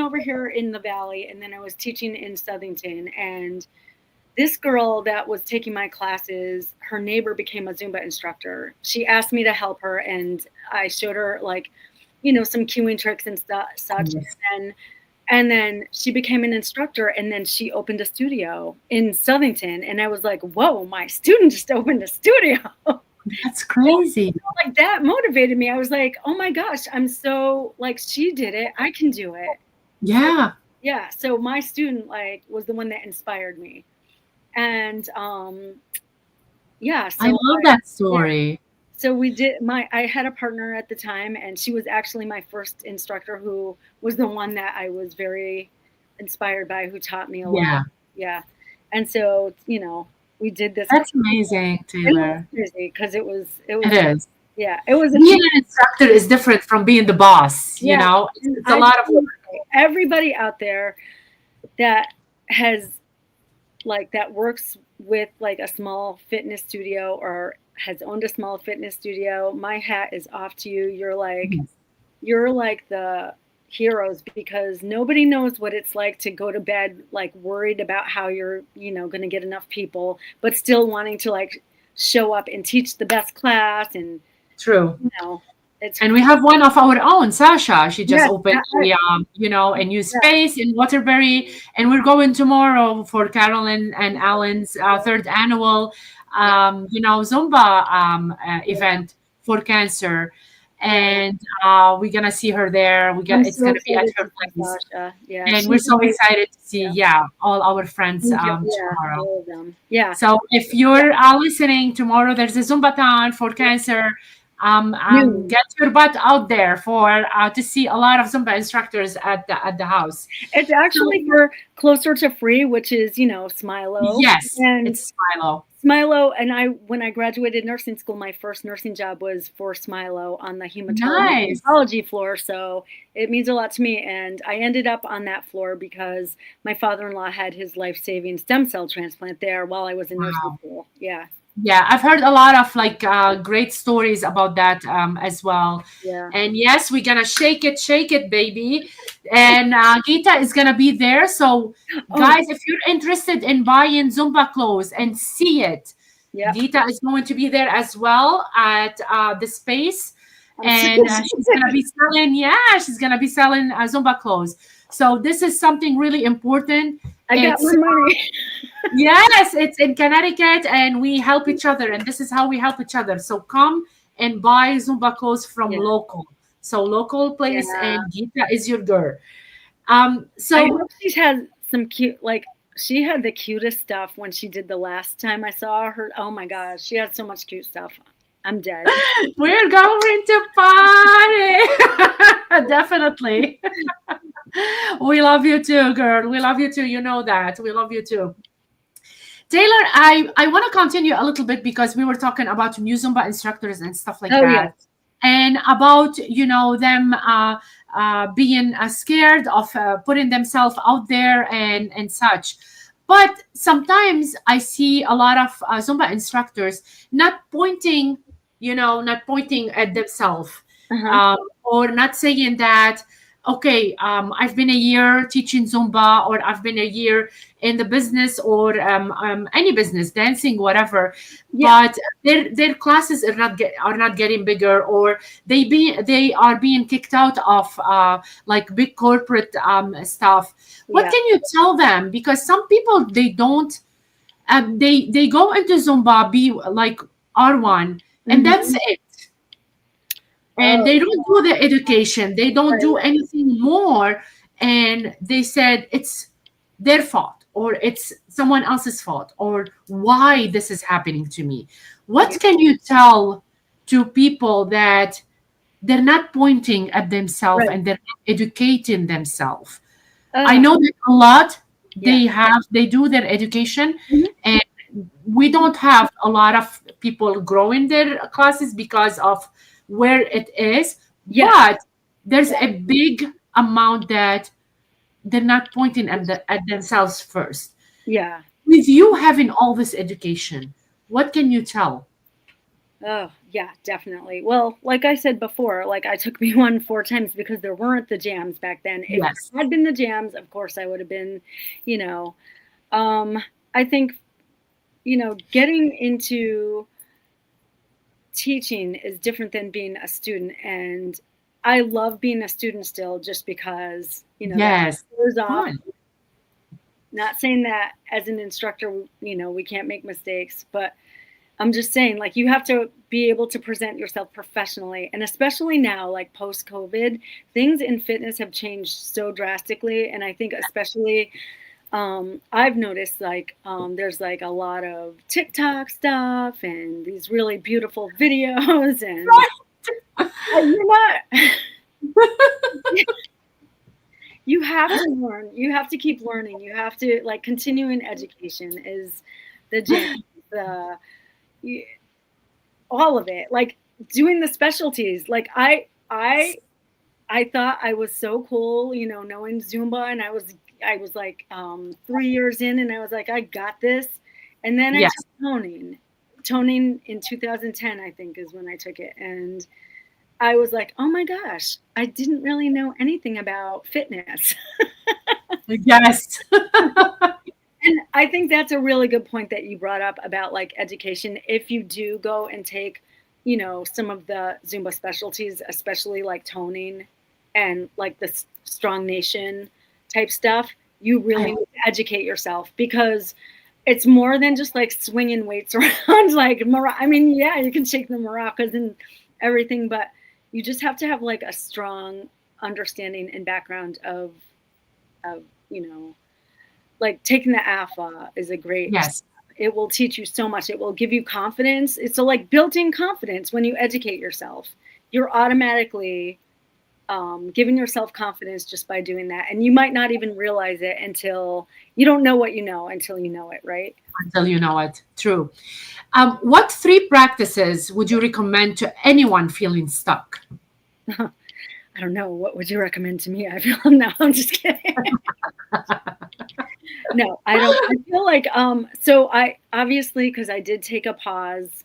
over here in the valley, and then I was teaching in Southington. And this girl that was taking my classes, her neighbor became a Zumba instructor. She asked me to help her, and I showed her like, you know, some cueing tricks and such. And then she became an instructor, and then she opened a studio in Southington. And I was like, whoa, my student just opened a studio. That's crazy. Like that motivated me. I was like, oh my gosh, I'm so like, she did it, I can do it. Yeah. So, yeah. So my student like was the one that inspired me. And yeah. So I love that story. Yeah. So I had a partner at the time, and she was actually my first instructor, who was the one that I was very inspired by, who taught me a lot. Yeah. And so, you know, we did this. That's amazing, Taylor. Because it was. It is. Yeah. It was. Being an instructor is different from being the boss, you know? It's a lot of work. Everybody out there that has like, that works with like a small fitness studio or has owned a small fitness studio, my hat is off to you. You're like the heroes, because nobody knows what it's like to go to bed like worried about how you're, you know, going to get enough people, but still wanting to like show up and teach the best class, and True. it's And we have one of our own, Sasha. She just yes, opened a new yeah, space in Waterbury, and we're going tomorrow for Carolyn and Alan's third annual, Zumba yeah. event for cancer, Yeah. and we're gonna see her there. I'm It's so gonna be at excited her to see place, Sasha. Yeah, and we're she's so amazing. excited to see Yeah. all our friends Yeah, tomorrow. all of them. Yeah. So if Yeah. you're listening tomorrow, there's a Zumbathon for cancer. Noon. Get your butt out there for to see a lot of Zumba instructors at the house. It's So actually for closer to free, which is, Smilo. yes, And it's Milo. Smilo, and when I graduated nursing school, my first nursing job was for Smilo on the hematology Nice. oncology floor. So it means a lot to me. And I ended up on that floor because my father-in-law had his life-saving stem cell transplant there while I was in nursing Wow. school. Yeah. Yeah, I've heard a lot of great stories about that as well. Yeah. And yes, we're gonna shake it, baby. And Gita is gonna be there. So, Oh, guys, if you're interested in buying Zumba clothes and see it, yeah. Gita is going to be there as well at the space, I'm so and she's gonna be selling. Yeah, she's gonna be selling Zumba clothes. So this is something really important. I got It's my money. Yes, it's in Connecticut, and we help each other, and this is how we help each other. So come and buy Zumba clothes from Yeah. local. So local place, Yeah. and Gita is your girl. I So hope she has some cute, like, she had the cutest stuff when she did the last time I saw her. Oh my gosh, she had so much cute stuff. I'm dead. we're going to party. Definitely. We love you too, girl. We love you too. You know that. We love you too. Taylor, I want to continue a little bit because we were talking about new Zumba instructors and stuff like Oh yeah. that, and about them being scared of putting themselves out there and such. But sometimes I see a lot of Zumba instructors not pointing at themselves, Uh-huh. or not saying that, okay, I've been a year teaching Zumba, or I've been a year in the business, or any business, dancing, whatever. Yeah. But their classes are not getting bigger, or they are being kicked out of like big corporate stuff. What Yeah. can you tell them? Because some people, they don't they go into Zumba, be like R1, and that's Mhm. it. And Oh, they don't do the education, they don't right, do right. anything more, and they said it's their fault, or it's someone else's fault, or why this is happening to me. Yeah. What can you tell to people that they're not pointing at themselves Right. and they're not educating themselves? I Uh, know that a lot, yeah. they do their education, Mhm. and we don't have a lot of people growing their classes because of where it is, Yeah. but there's Yeah. a big amount that they're not pointing at themselves first. Yeah. With you having all this education, what can you tell? Oh, yeah, definitely. Well, like I said before, like I took me one 4 times because there weren't the jams back then. If Yes. there had been the jams, of course I would have been, you know, I think, getting into teaching is different than being a student. And I love being a student still just because, that Yes. goes off. Fun. Not saying that as an instructor, we can't make mistakes, but I'm just saying, like, you have to be able to present yourself professionally. And especially now, like post COVID, things in fitness have changed so drastically. And I think, especially, I've noticed like there's like a lot of TikTok stuff and these really beautiful videos. And you're not, you have to learn, you have to keep learning, you have to, like, continuing education is the jam, the you- all of it, like doing the specialties. Like I thought I was so cool, knowing Zumba, and I was like 3 years in, and I was like, I got this. And then I Yes. took toning in 2010, I think, is when I took it. And I was like, oh my gosh, I didn't really know anything about fitness. Yes. And I think that's a really good point that you brought up about like education. If you do go and take, some of the Zumba specialties, especially like toning and like the strong nation type stuff, you really need to educate yourself, because it's more than just like swinging weights around. Like, I mean, yeah, you can shake the maracas and everything, but you just have to have like a strong understanding and background of like taking the AFA is a great. Yes. It will teach you so much. It will give you confidence. It's a like built-in confidence. When you educate yourself, you're automatically giving yourself confidence just by doing that. And you might not even realize it until you don't know what you know until you know it, right? Until you know it. True. What 3 practices would you recommend to anyone feeling stuck? I don't know. What would you recommend to me? I feel no, I'm just kidding. No, I don't. I feel like so I obviously, because I did take a pause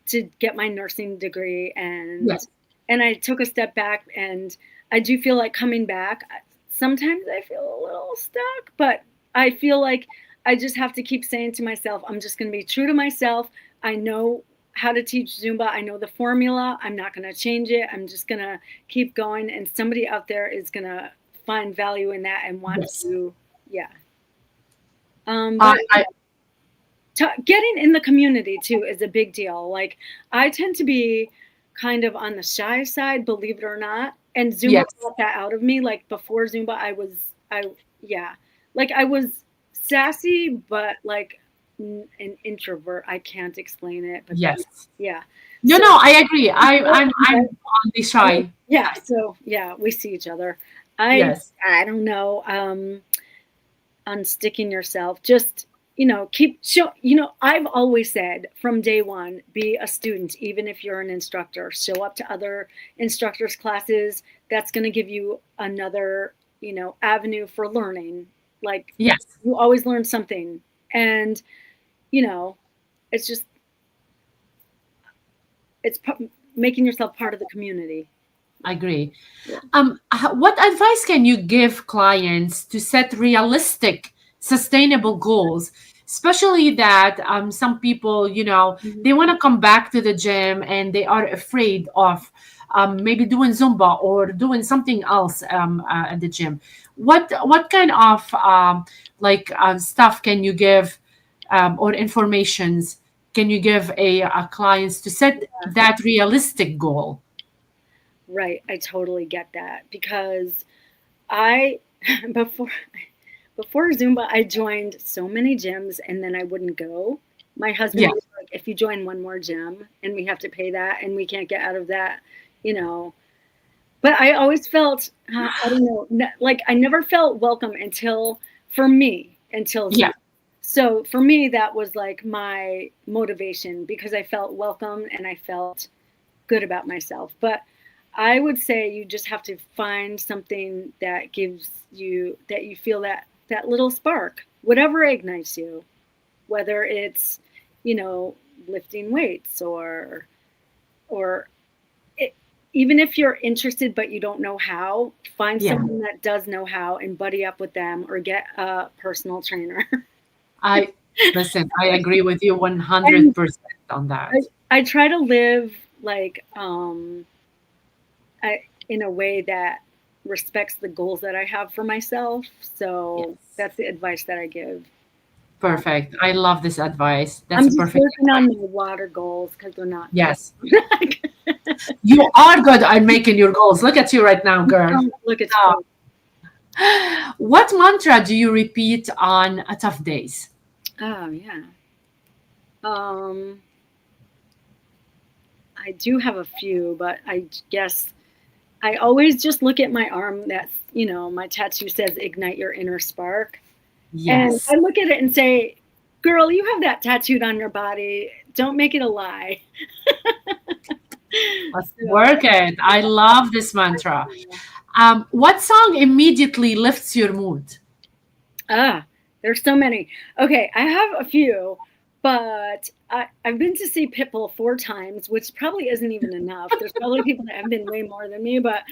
to get my nursing degree, and Yes. and I took a step back, and I do feel like coming back. Sometimes I feel a little stuck, but I feel like I just have to keep saying to myself, I'm just going to be true to myself. I know how to teach Zumba. I know the formula. I'm not going to change it. I'm just going to keep going, and somebody out there is going to find value in that and want Yes. to, yeah. But getting in the community too is a big deal. Like, I tend to be kind of on the shy side, believe it or not. And Zumba Yes. brought that out of me. Like, before Zumba, I was sassy, but like an introvert. I can't explain it. But Yes. yeah. No, So- no, I agree. I'm on the shy. Yeah. So yeah, we see each other. Yes. I don't know. Unsticking yourself. Just, I've always said from day one, be a student, even if you're an instructor. Show up to other instructors' classes. That's going to give you another, avenue for learning. Like, Yes. you always learn something. And, it's just, making yourself part of the community. I agree. Yeah. What advice can you give clients to set realistic, sustainable goals? Especially that some people, they want to come back to the gym and they are afraid of maybe doing Zumba or doing something else at the gym. What kind of stuff can you give or informations can you give a clients to set that realistic goal? Right. I totally get that, because I before Zumba, I joined so many gyms and then I wouldn't go. My husband Yeah. was like, if you join one more gym and we have to pay that and we can't get out of that, But I always felt, I don't know, like I never felt welcome until Zumba. Yeah. So for me, that was like my motivation, because I felt welcome and I felt good about myself. But I would say you just have to find something that gives you, that you feel that little spark, whatever ignites you, whether it's, lifting weights or even if you're interested but you don't know how, find Yeah. someone that does know how and buddy up with them, or get a personal trainer. Listen, I agree with you 100% on that. I try to live like in a way that respects the goals that I have for myself. So Yes. that's the advice that I give. Perfect. I love this advice. That's I'm a just perfect working on advice. my water goals, because they're not. Yes. You are good at making your goals. Look at you right now, girl. Look at Oh. What mantra do you repeat on tough days? Oh yeah. I do have a few, but I guess I always just look at my arm. That my tattoo says "Ignite your inner spark," Yes. and I look at it and say, "Girl, you have that tattooed on your body. Don't make it a lie." Let's work it. I love this mantra. What song immediately lifts your mood? There's so many. Okay, I have a few, but I've been to see Pitbull 4 times, which probably isn't even enough. There's probably people that have been way more than me, but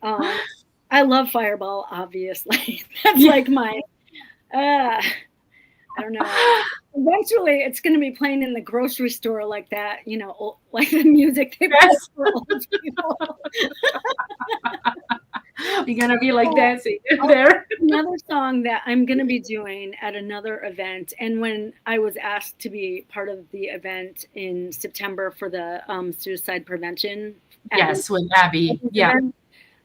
I love Fireball, obviously. That's like my, I don't know. Eventually, it's going to be playing in the grocery store like that, like the music they play Yes. for old people. You're gonna be like dancing Oh, there. Another song that I'm going to be doing at another event, and when I was asked to be part of the event in September for the suicide prevention Yes, with Abby. Yeah. event,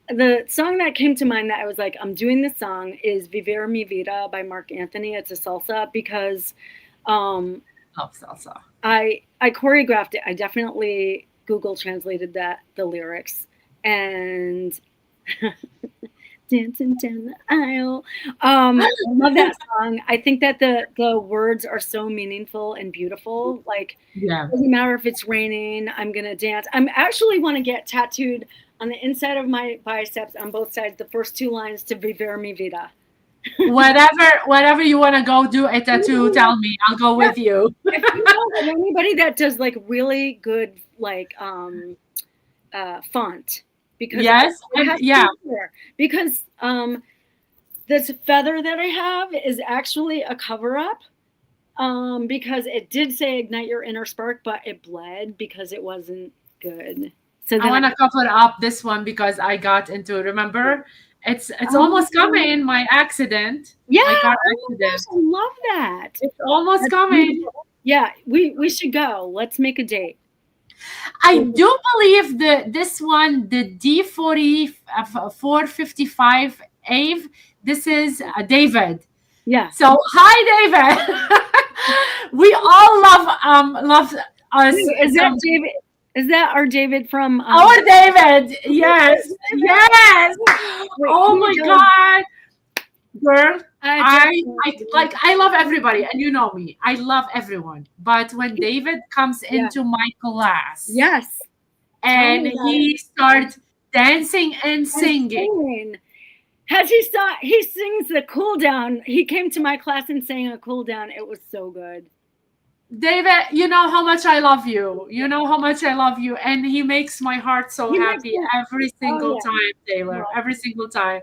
the song that came to mind that I was like, I'm doing this song is Vivere Mi Vida by Mark Anthony. It's a salsa because um, Love salsa. I choreographed it. I definitely Google translated the lyrics, and dancing down the aisle. I love that song. I think that the words are so meaningful and beautiful. Like, Yeah. it doesn't matter if it's raining, I'm gonna dance. I'm actually want to get tattooed on the inside of my biceps on both sides the first two lines to Vivere Mi Vida. Whatever you want to go do a tattoo, tell me. I'll go with you. If you know of anybody that does like really good like font, because Yes. it has to Yeah. be there. Because this feather that I have is actually a cover up. Because it did say ignite your inner spark, but it bled because it wasn't good. So I then want to cover up this one because I got into, remember, it's almost coming, my accident. yeah, My car oh my gosh, accident. I love that. It's almost That's coming. beautiful. Yeah, we should go. Let's make a date. I do believe this one, the D40 455 Ave, this is David. Yeah. So hi David. We all love us. Is that David? Is that our David from Our David? Yes. Yes. Wait, Oh can my you go? God. Girl, I definitely. I love everybody, and you know me. I love everyone. But when David comes Yeah. into my class, Yes. and Tell me about he starts dancing and singing. Singing. He sings the cool down. He came to my class and sang a cool down. It was so good. David, you know how much I love you. You know how much I love you. And he makes my heart so He makes happy me- every single yeah. time, Taylor. Yeah. Every single time.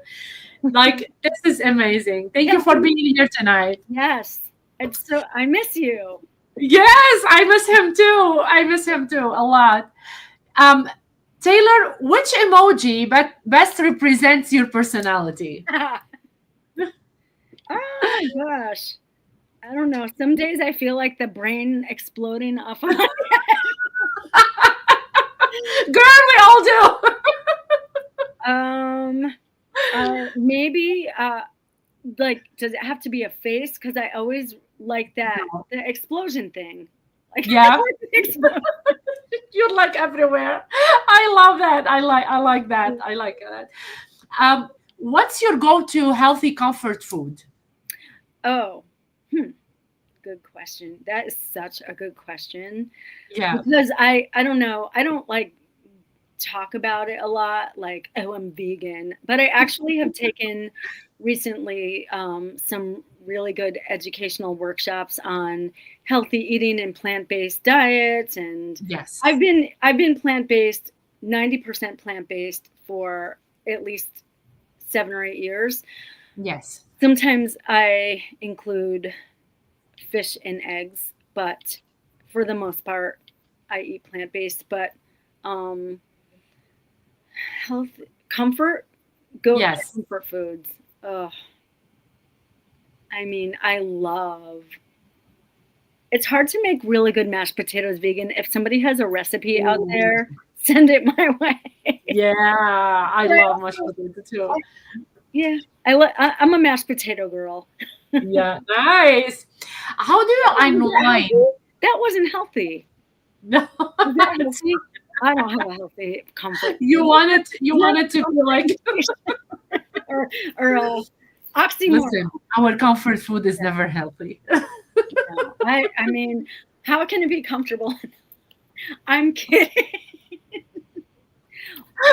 Like, this is amazing. Thank you for being here tonight. Yes. I miss you. Yes, I miss him too. I miss him too a lot. Taylor, which emoji best represents your personality? Oh my gosh. I don't know. Some days I feel like the brain exploding off of my Girl, we all do. Maybe like, does it have to be a face? Because I always like that the explosion thing. Like, Yeah. explosion. You're like everywhere. I love that. I like that. I like that. What's your go-to healthy comfort food? Oh, good question. That is such a good question. Yeah. Because I don't know. I don't like talk about it a lot, like, oh, I'm vegan. But I actually have taken recently some really good educational workshops on healthy eating and plant-based diets. And Yes. I've been plant-based, 90% plant-based for at least 7 or 8 years. Yes. Sometimes I include fish and eggs, but for the most part, I eat plant-based. But health, comfort, go Yes. with comfort foods. Oh, I mean, I love. It's hard to make really good mashed potatoes vegan. If somebody has a recipe out Ooh. there, send it my way. Yeah, I love mashed potato too. Yeah, I'm a mashed potato girl. Yeah, nice. How do you unwind? That wasn't healthy. No. Was that healthy? I don't have a healthy comfort. You wanted to be like, or oxymoron. listen, our comfort food is never healthy. No, I mean, how can it be comfortable? I'm kidding.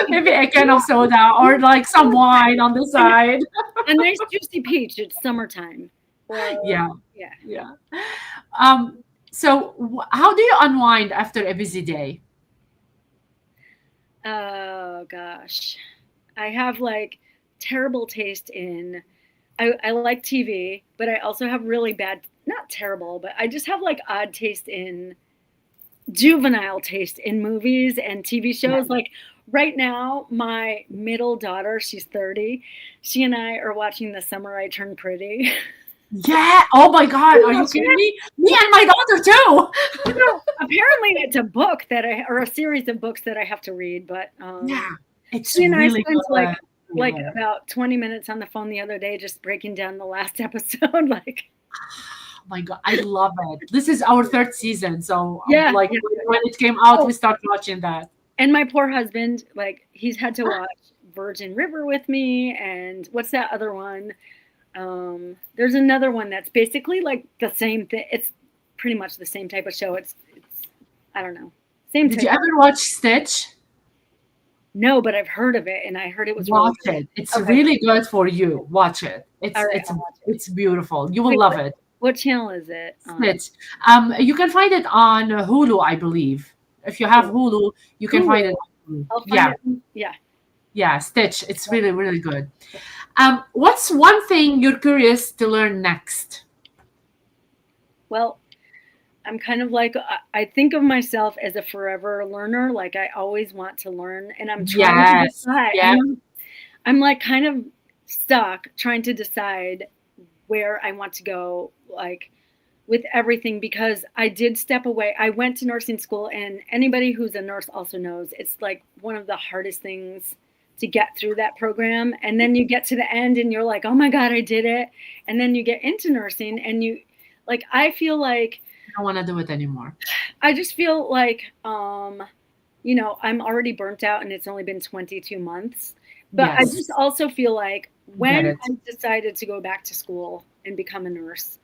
Maybe a can of soda or like some wine on the side. A nice juicy peach. It's summertime. Or, Yeah. yeah. Yeah. So how do you unwind after a busy day? Oh gosh, I have like terrible taste in. I like TV, but I also have really bad, not terrible, but I just have like odd taste in juvenile taste in movies and TV shows. Like right now, my middle daughter, she's 30. She and I are watching The Summer I Turned Pretty. Yeah. Oh my God. Are you kidding me? Me and my daughter too. Apparently it's a book or a series of books that I have to read, but Yeah. It's she and I really spent good. like about 20 minutes on the phone the other day just breaking down the last episode. Like, Oh my God, I love it. This is our third season. So Yeah, like yeah. when it came out, Oh. we started watching that. And my poor husband, like he's had to watch Virgin River with me, and what's that other one? There's another one that's basically like the same thing. It's pretty much the same type of show. It's I don't know. Same Did type. you ever watch Stitch? No, but I've heard of it and I heard it was Watch really it. It's Okay. really good for you. Watch it. It's All right, it's I'll watch it. it's beautiful. You will Wait, love it. What channel is it? Stitch. You can find it on Hulu, I believe. If you have Hulu, you can find it. On Hulu. I'll find Yeah, it. Yeah. yeah, Stitch. It's really, really good. What's one thing you're curious to learn next? Well, I'm kind of like I think of myself as a forever learner. Like I always want to learn, and I'm trying to Yes. decide. Yeah. I'm like kind of stuck trying to decide where I want to go, like with everything, because I did step away. I went to nursing school, and anybody who's a nurse also knows it's like one of the hardest things to get through that program. And then you get to the end and you're like, oh my God, I did it. And then you get into nursing and I feel like I don't want to do it anymore. I just feel like, I'm already burnt out and it's only been 22 months. But I Yes. just also feel like when it. I decided to go back to school and become a nurse,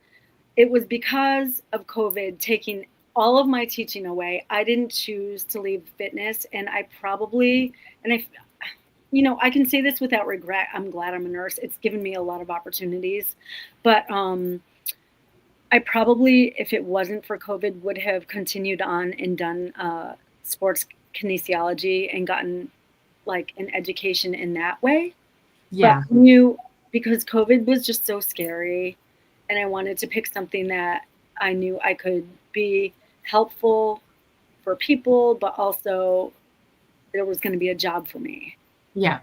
it was because of COVID taking all of my teaching away. I didn't choose to leave fitness, and I can say this without regret. I'm glad I'm a nurse. It's given me a lot of opportunities, but I probably, if it wasn't for COVID, would have continued on and done sports kinesiology and gotten like an education in that way. Yeah. But because COVID was just so scary, and I wanted to pick something that I knew I could be helpful for people, but also there was going to be a job for me. Yeah.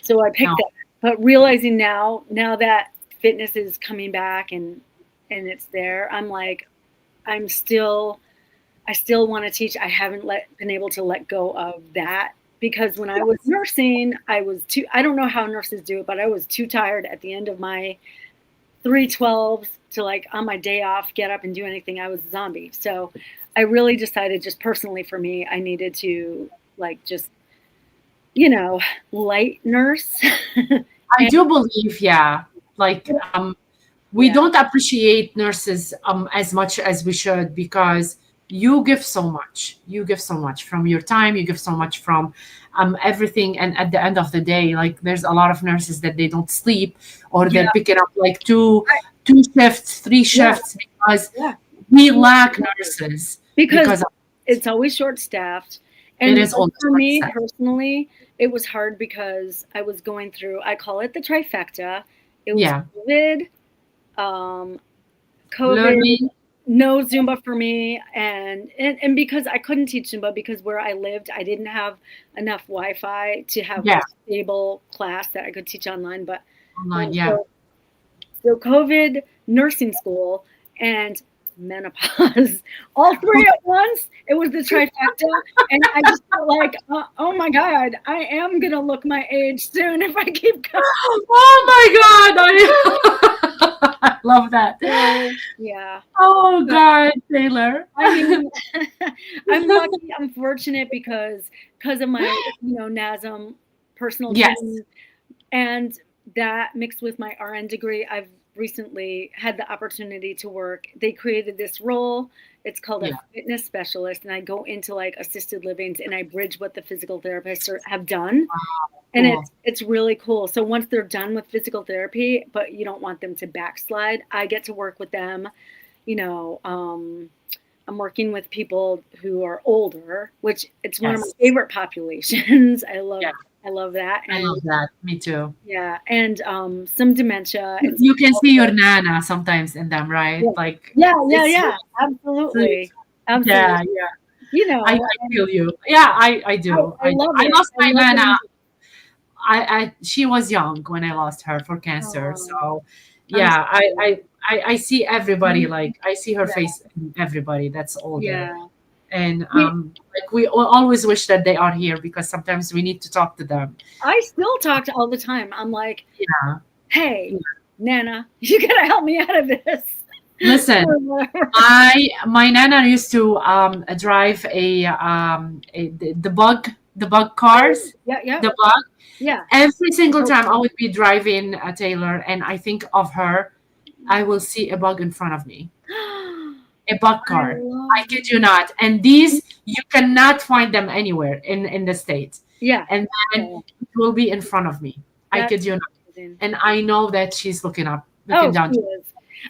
So I picked that. But realizing now that fitness is coming back and it's there, I'm like, I still want to teach. I haven't been able to let go of that, because when I was nursing, I don't know how nurses do it, but I was too tired at the end of my 312s to, like, on my day off, get up and do anything. I was a zombie. So I really decided, just personally for me, I needed to like just, light nurse. I do believe, yeah. Like we don't appreciate nurses as much as we should, because you give so much. You give so much from your time, you give so much from everything. And at the end of the day, like there's a lot of nurses that they don't sleep, or they're picking up like two shifts, 3 shifts, because we lack nurses. Because it's always short staffed. And it is always for me short-staffed. personally, it was hard because I was going through, I call it the trifecta. It was COVID, Learning. no Zumba for me, and because I couldn't teach Zumba, because where I lived, I didn't have enough Wi-Fi to have a stable class that I could teach online. But Online, so COVID, nursing school, and menopause, all three at once. It was the trifecta, and I just felt like, oh my God, I am gonna look my age soon if I keep going. Oh my God, I love that. Yeah. Oh God, Taylor. I mean, I'm lucky. I'm fortunate because of my, NASM personal training, and that mixed with my RN degree, I've recently had the opportunity to work. They created this role. It's called a fitness specialist, and I go into like assisted livings and I bridge what the physical therapists have done. And it's really cool. So once they're done with physical therapy, but you don't want them to backslide, I get to work with them. I'm working with people who are older, which it's one of my favorite populations. I love I love that. I And love that. Me too. yeah, and some dementia and You can some see your nana sometimes in them, right? yeah, Like yeah, yeah, it's yeah. sweet. Absolutely. Yeah, Absolutely. yeah. You I know, feel you. Yeah, I do. I I do. love I it. lost I my love nana. it. I she was young when I lost her for cancer. Oh, So I'm yeah, sorry. I see everybody, like I see her Yeah, face in everybody that's older. yeah. And We, like we always wish that they are here because sometimes we need to talk to them. I still talk to all the time. I'm like, Yeah. hey, Nana, you gotta help me out of this. Listen, Or whatever. my nana used to drive the bug cars, Yeah, yeah, the bug. yeah. Every single Oh, time I would be driving a Taylor and I think of her, I will see a bug in front of me, a bug I car. I love kid you not. And these you cannot find them anywhere in the States. yeah, And then yeah. it will be in front of me. I That's kid you not. amazing. And I know that she's looking Oh, down. she is.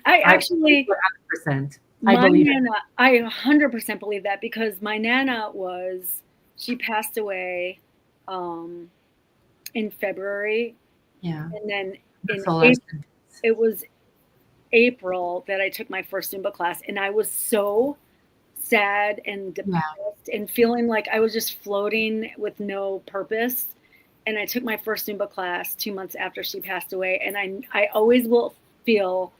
I I actually 100%. I my believe it. nana, I 100% believe that because my nana was she passed away um in February, Yeah. and then in That's all I April, said. it was April that I took my first Zumba class, and I was so sad and Yeah. depressed and feeling like I was just floating with no purpose. And I took my first Zumba class 2 months after she passed away, and I always will feel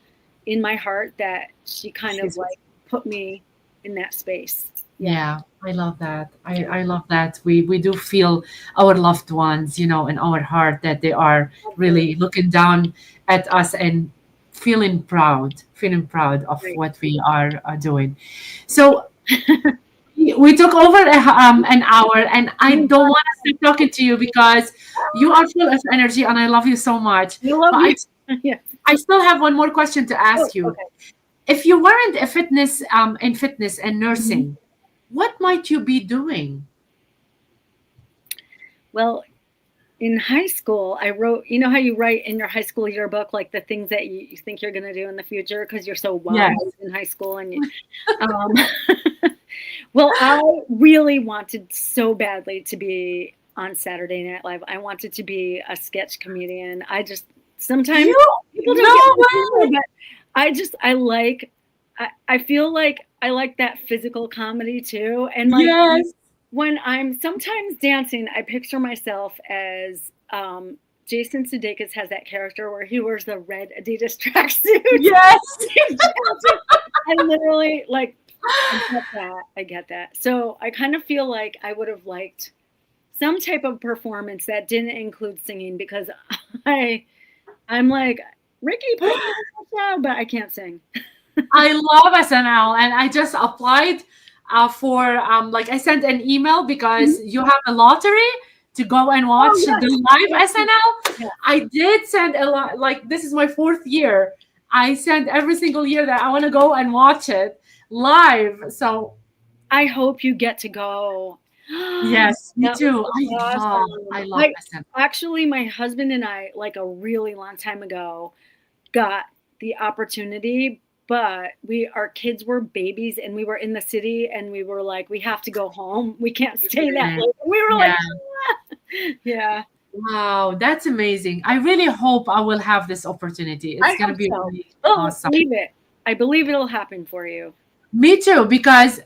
in my heart that she kind of She's like put me in that space. Yeah, Yeah, I love that. yeah, I love that. We do feel our loved ones, in our heart that they are absolutely really looking down at us and feeling proud of right. what we are doing. So we took over an hour, and I Oh don't my want to stop talking to you because you are full of energy, and I love you so much. God, I love But you. Yeah. I still have one more question to Oh, ask you. okay. If you weren't in fitness and Mhm. nursing, what might you be doing? Well, in high school, I wrote, you know how you write in your high school yearbook, like the things that you think you're going to do in the future because you're so wise Yes. in high school and you, um, well, I really wanted so badly to be on Saturday Night Live. I wanted to be a sketch comedian. I just sometimes You people don't get no my humor, way. but I feel like I like that physical comedy too. And like Yes. when I'm sometimes dancing, I picture myself as Jason Sudeikis has that character where he wears the red Adidas tracksuit. Yes. I literally like I get that. I get that. So I kind of feel like I would have liked some type of performance that didn't include singing because I I'm like Ricky, put me on the show, but I can't sing. I love SNL, and I just applied for like I sent an email Mhm. because you have a lottery to go and Oh watch yes, the live yes, SNL. yeah. I did send a lot. Like this is my fourth year. I send every single year that I want to go and watch it live. So I hope you get to go. yes, me That would too. be I awesome. love I SNL. actually, my husband and I, like a really long time ago, got the opportunity, but our kids were babies and we were in the city and we were like, we have to go home. We can't stay that Yeah, late. And we were like, yeah. "Ah." Yeah, Wow, that's amazing. I really hope I will have this opportunity. It's I gonna hope be so. really Oh, awesome. believe it. I believe it'll happen for you. Me too, because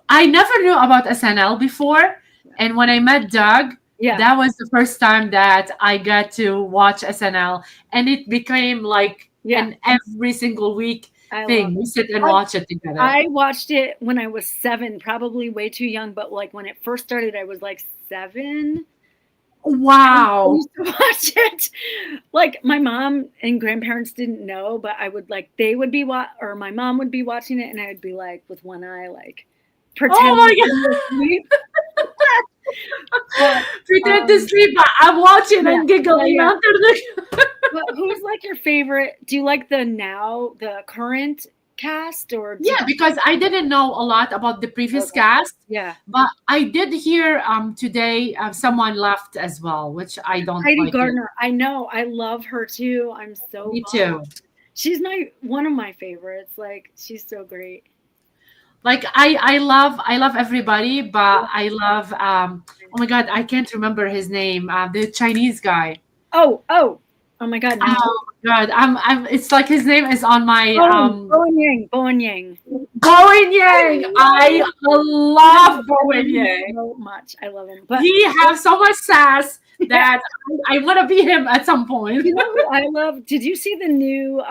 I never knew about SNL before. And when I met Doug, Yeah, that was the first time that I got to watch SNL. And it became like yeah. an every single week I love thing. We it. sit and I watch it together. I watched it when I was 7, probably way too young, but like when it first started, I was like 7. And I Wow. used to watch it. Like my mom and grandparents didn't know, but I would like they would be or my mom would be watching it, and I would be like with one eye, like Oh pretending my God. to sleep. But Pretend to sleep, but I'm watching yeah, and yeah, giggling yeah. under the. But who's like your favorite? Do you like the current cast, or did Yeah, because I didn't know a lot about the previous okay. cast, Yeah, but I did hear today someone left as well, which I don't Heidi like it. Gardner. I know, I love her too. I'm so Me bummed. too. She's my one of my favorites. Like she's so great. Like I love everybody, but I love oh my god, I can't remember his name. The Chinese guy. Oh my God, no. Oh my god, I'm it's like his name is on my Bowen Yang. Bowen Yang. I love Bowen Yang. So much. I love him. But He has so much sass that I want to be him at some point. you know who I love? Did you see the new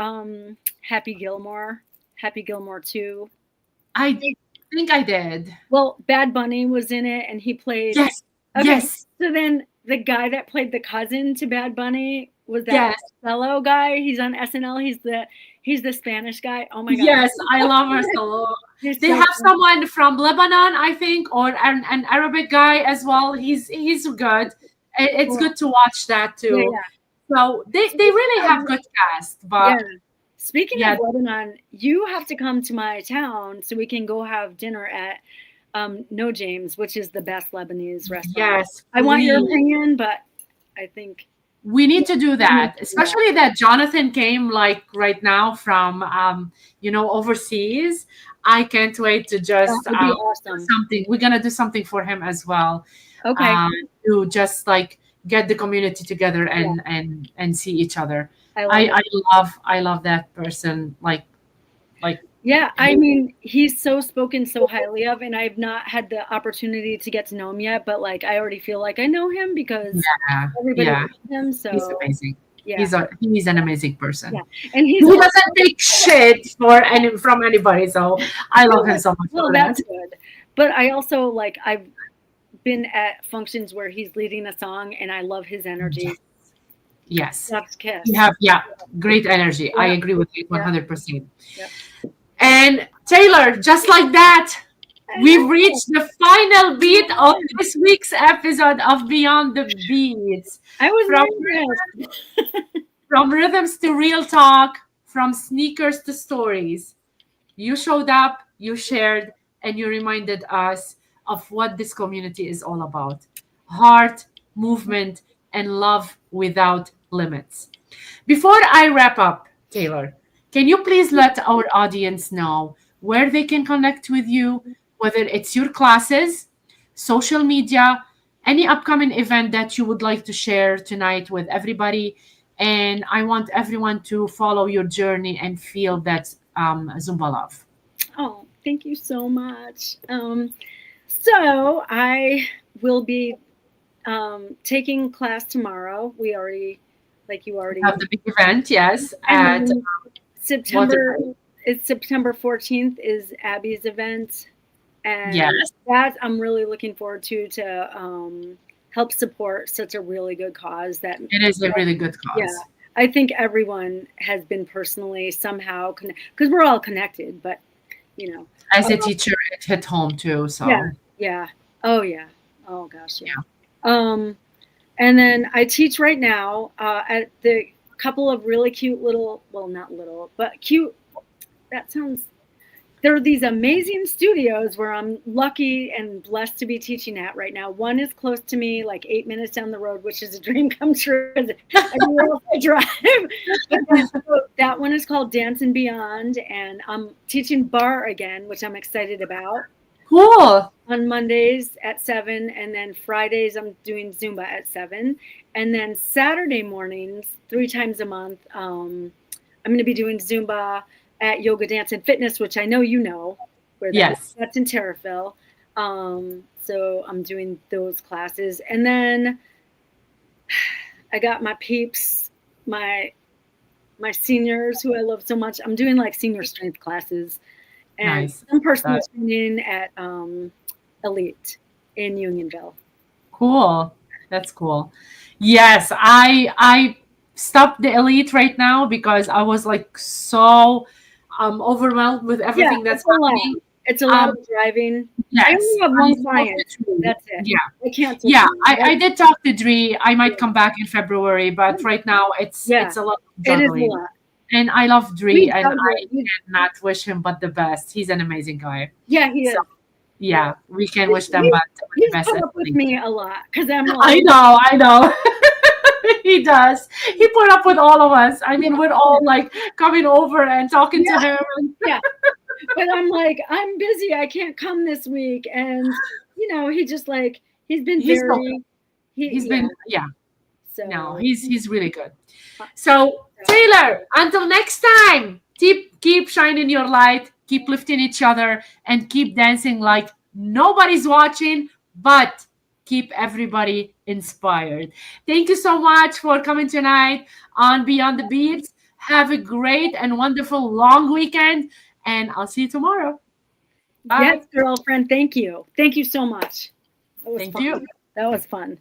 Happy Gilmore? Happy Gilmore 2? I think I did. Well, Bad Bunny was in it and he played. Yes. Okay, Yes. so then the guy that played the cousin to Bad Bunny was that Yes. fellow guy. He's on SNL. He's the Spanish guy. Oh my God. Yes, I love Marcelo. He's They so have funny. someone from Lebanon, I think, or an Arabic guy as well. He's good. It's Cool. good to watch that Yeah, too. yeah. So they really have good cast. But Yeah. Speaking yeah. of Lebanon, you have to come to my town so we can go have dinner at No James, which is the best Lebanese restaurant. Yes, I want your please. opinion, but I think We need to do that, Yeah. especially that Jonathan came like right now from overseas. I can't wait to that just would be do awesome. something. We're gonna do something for him as well. Okay. To just like get the community together and see each other. I love it. I love that person. Like Yeah, I mean, he's so spoken so highly of, and I've not had the opportunity to get to know him yet, but like I already feel like I know him because yeah, everybody yeah, loves him. So he's amazing. yeah, He's an amazing person. Yeah. and He he's doesn't take shit from anybody, so I love him so much well, for that. that's good. But I also like I've been at functions where he's leading a song, and I love his energy. Yes. Chef's kiss. You have great energy. I Yeah. agree with you Yeah. 100%. Yeah. And Taylor, just like that, we've reached the final beat of this week's episode of Beyond the BeatZ. I was From nervous. From rhythms to real talk, from sneakers to stories. You showed up, you shared, and you reminded us of what this community is all about: heart, movement, and love without limits. Before I wrap up, Taylor, can you please let our audience know where they can connect with you, whether it's your classes, social media, any upcoming event that you would like to share tonight with everybody? And I want everyone to follow your journey and feel that Zumba love. Oh, thank you so much. So I will be taking class tomorrow. We already, like you already Have the big event, yes, And at then September. Waterloo. It's September 14th is Abby's event, and Yes. that I'm really looking forward to help support such a really good cause. That It is a really good cause. yeah, I think everyone has been personally somehow because we're all connected, but you know. As a teacher, it hit home too. So Yeah. Oh yeah. Oh gosh, yeah. And then I teach right now at the couple of really cute little, well, not little, but cute. That sounds. There are these amazing studios where I'm lucky and blessed to be teaching at right now. One is close to me, like 8 minutes down the road, which is a dream come true. Everywhere else I drive. But then, so that one is called Dance and Beyond, and I'm teaching bar again, which I'm excited about. cool. On Mondays at 7, and then Fridays I'm doing Zumba at 7, and then Saturday mornings 3 times a month I'm going to be doing Zumba at Yoga Dance and Fitness, which I know you know where Yes. that's in Terrafil. So I'm doing those classes, and then I got my peeps, my seniors who I love so much. I'm doing like senior strength classes and Nice. some personal That- training at Elite in Unionville. Cool. That's cool. Yes, I stopped the Elite right now because I was like so overwhelmed with everything that's it's a lot. happening. It's a lot of driving. Yes. I only have I one talked client. to Tree. That's it. Yeah. I can't. Yeah, I did talk to Dree. I might come back in February, but right now it's a lot of It is a juggling. lot. And I love Dree, and juggle. I cannot wish him but the best. He's an amazing guy. Yeah, he is. So, yeah, we can wish them He's- but the He's best. put at up with least. me a lot because I'm I like, know. He does. He put up with all of us. I mean, we're all like coming over and talking to him. And Yeah. But I'm like, I'm busy. I can't come this week. And, he just like, he's been He's so good. very, He's yeah. been, yeah. No, So, he's really good. So Taylor, until next time, keep shining your light, keep lifting each other, and keep dancing like nobody's watching, but keep everybody inspired. Thank you so much for coming tonight on Beyond the BeatZ. Have a great and wonderful long weekend, and I'll see you tomorrow. Bye. yes, girlfriend. Thank you. Thank you so much. That was Thank fun. you. That was fun.